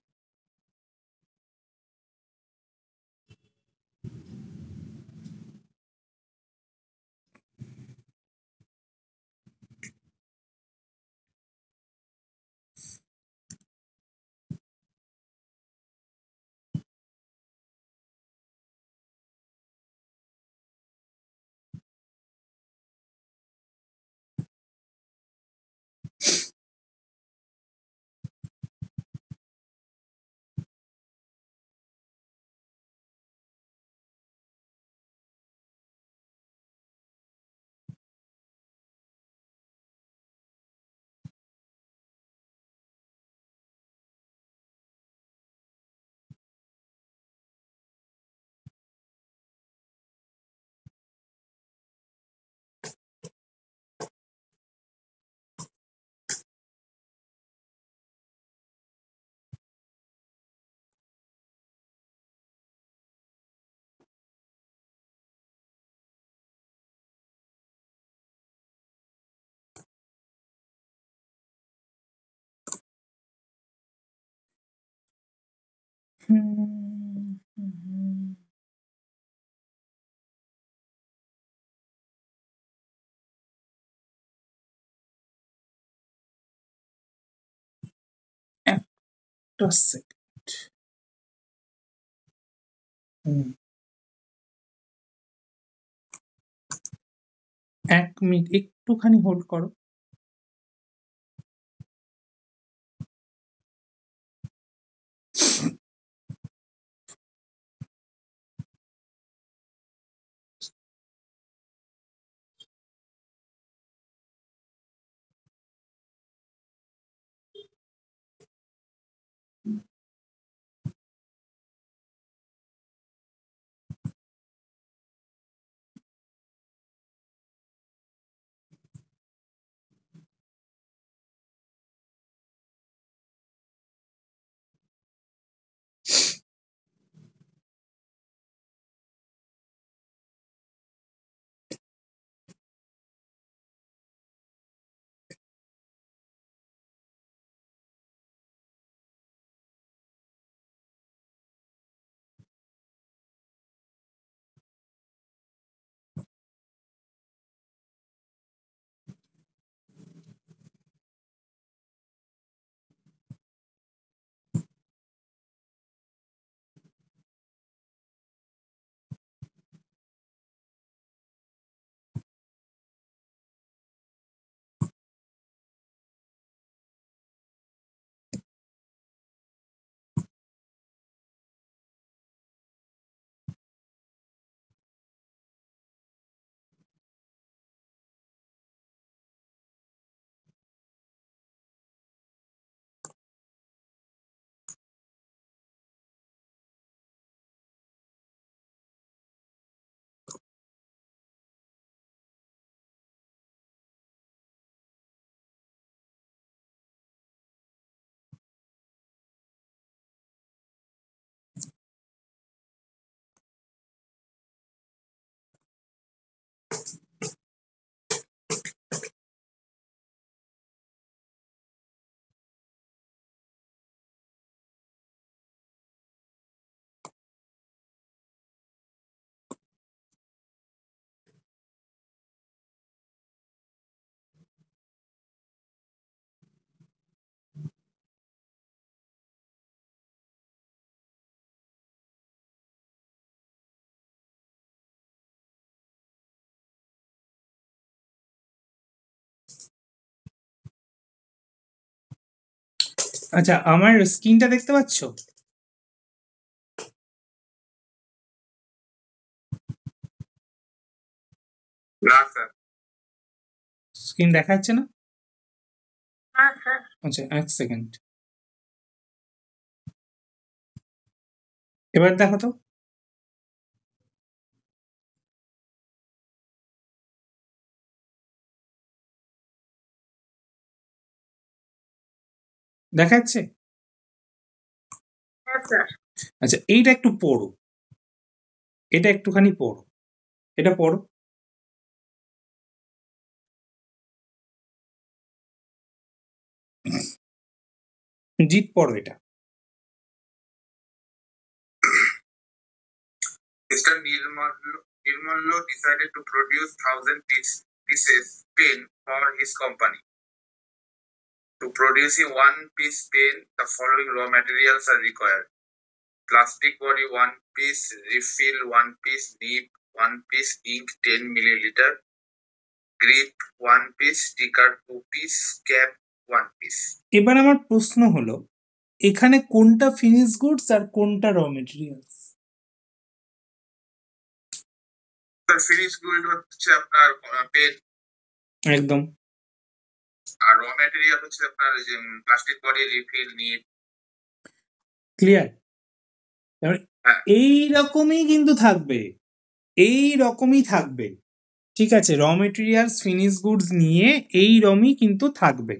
Just a second. এক মিনিট একটুখানি হোল্ড করো। আচ্ছা, আমার স্ক্রিনটা দেখতে পাচ্ছ? না স্যার। স্ক্রিন দেখা যাচ্ছে না? হ্যাঁ স্যার। আচ্ছা, এক সেকেন্ড। এবার দেখো তো। দেখা যাচ্ছে? হ্যাঁ স্যার। আচ্ছা, এইটা একটু পড়ো, এটা একটুখানি পড়ো, এটা পড়ো। জিত পড়ো এটা। Mr. Nirmallo decided to produce 1,000 pieces pen for his company. To producing one piece pen, the following raw materials are required: plastic body 1 piece, refill 1 piece, nib 1 piece, ink 10 milliliter, grip 1 piece, sticker 2 piece, cap 1 piece. এবার আমার প্রশ্ন হলো, এখানে কোনটা finish goods আর কোনটা raw materials? Sir finish good হচ্ছে আপনার pen, একদম। আর র ম্যাটেরিয়াল হচ্ছে আপনার যে প্লাস্টিক বডি, রিফিল, নিব। ক্লিয়ার? এই রকমই কিন্তু থাকবে, এই রকমই থাকবে, ঠিক আছে? র মেটেরিয়ালস ফিনিশ গুডস নিয়ে এই রমই কিন্তু থাকবে,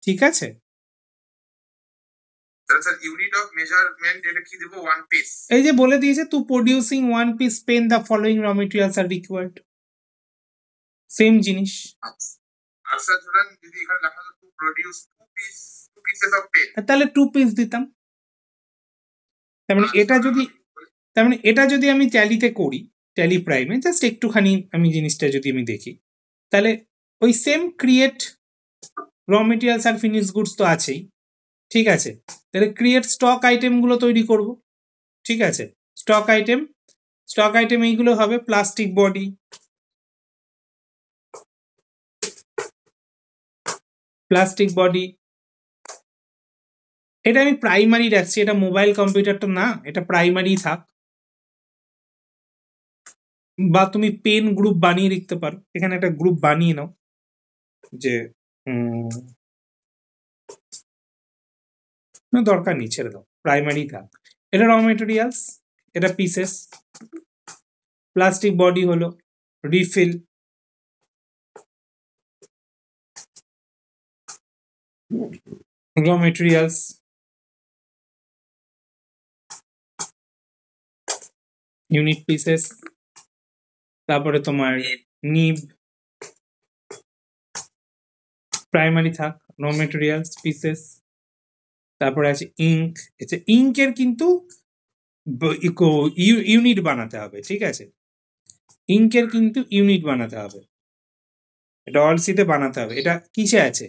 ঠিক আছে? স্যার ইউনিট অফ মেজারমেন্ট এটা কি দেব? 1 পিস। এই যে বলে দিয়েছে, to producing 1 piece pen the following raw materials are required, same জিনিস। আর স্যার ধরেন যদি এখানে লেখা থাকে to produce 2 pieces of pen, তাহলে 2 পিস দিতাম। তার মানে এটা যদি আমি ট্যালিতে করি, ট্যালি প্রাইমে জাস্ট একটুখানি আমি জিনিসটা যদি আমি দেখি, তাহলে ওই সেম ক্রিয়েট র মেটেরিয়ালস আর ফিনিশ গুডস তো আছেই, ঠিক আছে, তাহলে ক্রিয়েট স্টক আইটেম গুলো তৈরি করব। ঠিক আছে, স্টক আইটেম এইগুলো হবে প্লাস্টিক বডি, এটা আমি প্রাইমারি রাখছি, এটা মোবাইল কম্পিউটারটা না, এটা প্রাইমারি থাক। বা তুমি পেন গ্রুপ বানিয়ে লিখতে পারো, এখানে একটা গ্রুপ বানিয়ে নাও যে দরকার নেই, ছেড়ে দাও, প্রাইমারি থাক। এটা র মেটেরিয়ালস, এটা পিসেস, প্লাস্টিক বডি হলো refill, raw materials, unit pieces, তারপরে তোমার নিব, প্রাইমারি থাক, র মেটেরিয়ালস, পিসেস, তারপরে আছে ইঙ্ক। আচ্ছা, ইঙ্কের কিন্তু ইউনিট বানাতে হবে, ঠিক আছে, ইঙ্কের কিন্তু ইউনিট বানাতে হবে, এটা অলসিতে বানাতে হবে। এটা কিসে আছে?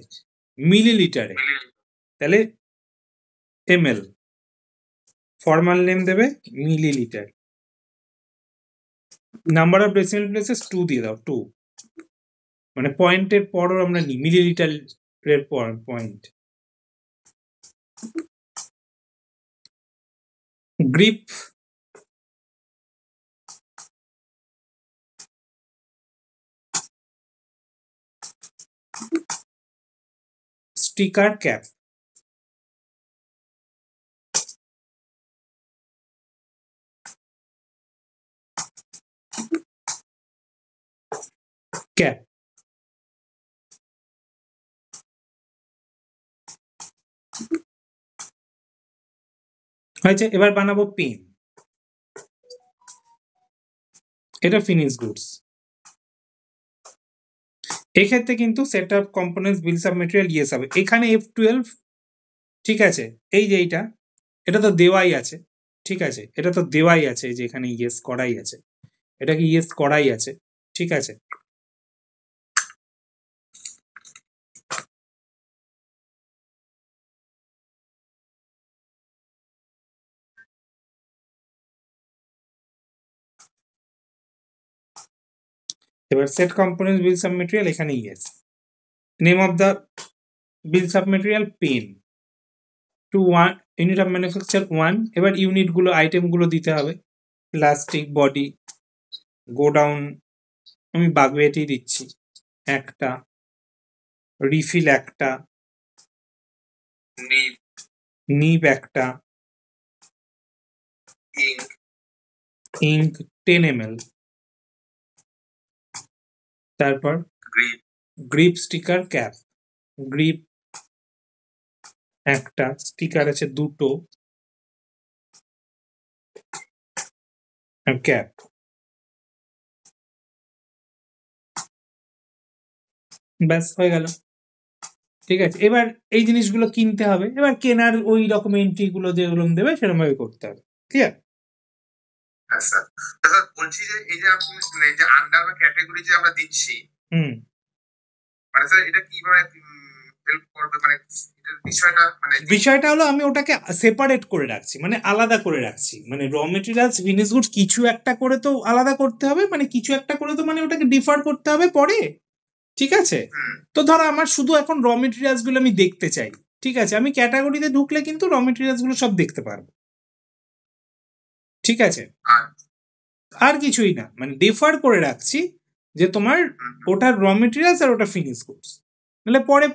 মিলিলিটারে, তাহলে ml, ফর্মাল নেম দেবে millilitre, number of decimal places 2 দিয়ে দাও, 2, মানে পয়েন্টের পরও আমরা নিই মিলিলিটারের point. Grip, sticker cap, cap, হয়েছে। এবার বানাবো পেন, এটা ফিনিশ গুডস। এক্ষেত্রে কিন্তু set up components bills of material yes হবে, এখানে F12, ঠিক আছে, এই যে এইটা, এটা তো দেওয়াই আছে, ঠিক আছে, এটা তো দেওয়াই আছে, যে এখানে ইয়েস করাই আছে, এটা কি ইয়েস করাই আছে, ঠিক আছে। এবার set components bills of material, এখানে yes, name of the bills of material pen, to 1 unit of manufacture 1। এবার ইউনিট গুলো, আইটেম গুলো দিতে হবে, প্লাস্টিক বডি, গোডাউন আমি বাগবেটি দিচ্ছি একটা, রিফিল একটা, নিব একটা, ইঙ্ক 10 ml, তারপর গ্রিপ স্টিকার ক্যাপ, গ্রিপ একটা, স্টিকার আছে দুটো, আর ক্যাপ। ব্যাস হয়ে গেল, ঠিক আছে। এবার এই জিনিসগুলো কিনতে হবে, এবার কেনার ওই রকম এন্ট্রি গুলো যেগুলো দেবে সেরকম ভাবে করতে হবে, ক্লিয়ার? আচ্ছা বলছি যে এই যে আপনি মানে যে আন্ডার বা ক্যাটাগরি যে আমরা দিচ্ছি, মানে স্যার এটা কিভাবে হেল্প করবে, মানে বিষয়টা, মানে বিষয়টা হলো আমি ওটাকে সেপারেট করে রাখছি, মানে আলাদা করে রাখছি, মানে র মেটেরিয়ালস ফিনিশ গুডস কিছু একটা করে তো আলাদা করতে হবে, মানে কিছু একটা করে তো মানে ওটাকে ডিফার করতে হবে পরে, ঠিক আছে। তো ধরো আমার শুধু এখন র মেটেরিয়ালস গুলো আমি দেখতে চাই, ঠিক আছে, আমি ক্যাটাগরিতে ঢুকলে কিন্তু র মেটেরিয়ালস গুলো সব দেখতে পারবো, ঠিক আছে, আর কিছুই না, মানে ডিফার করে রাখছি যে তোমার ওটা র মেটেরিয়ালস আর ওটা ফিনিশ গুডস, নাহলে পরে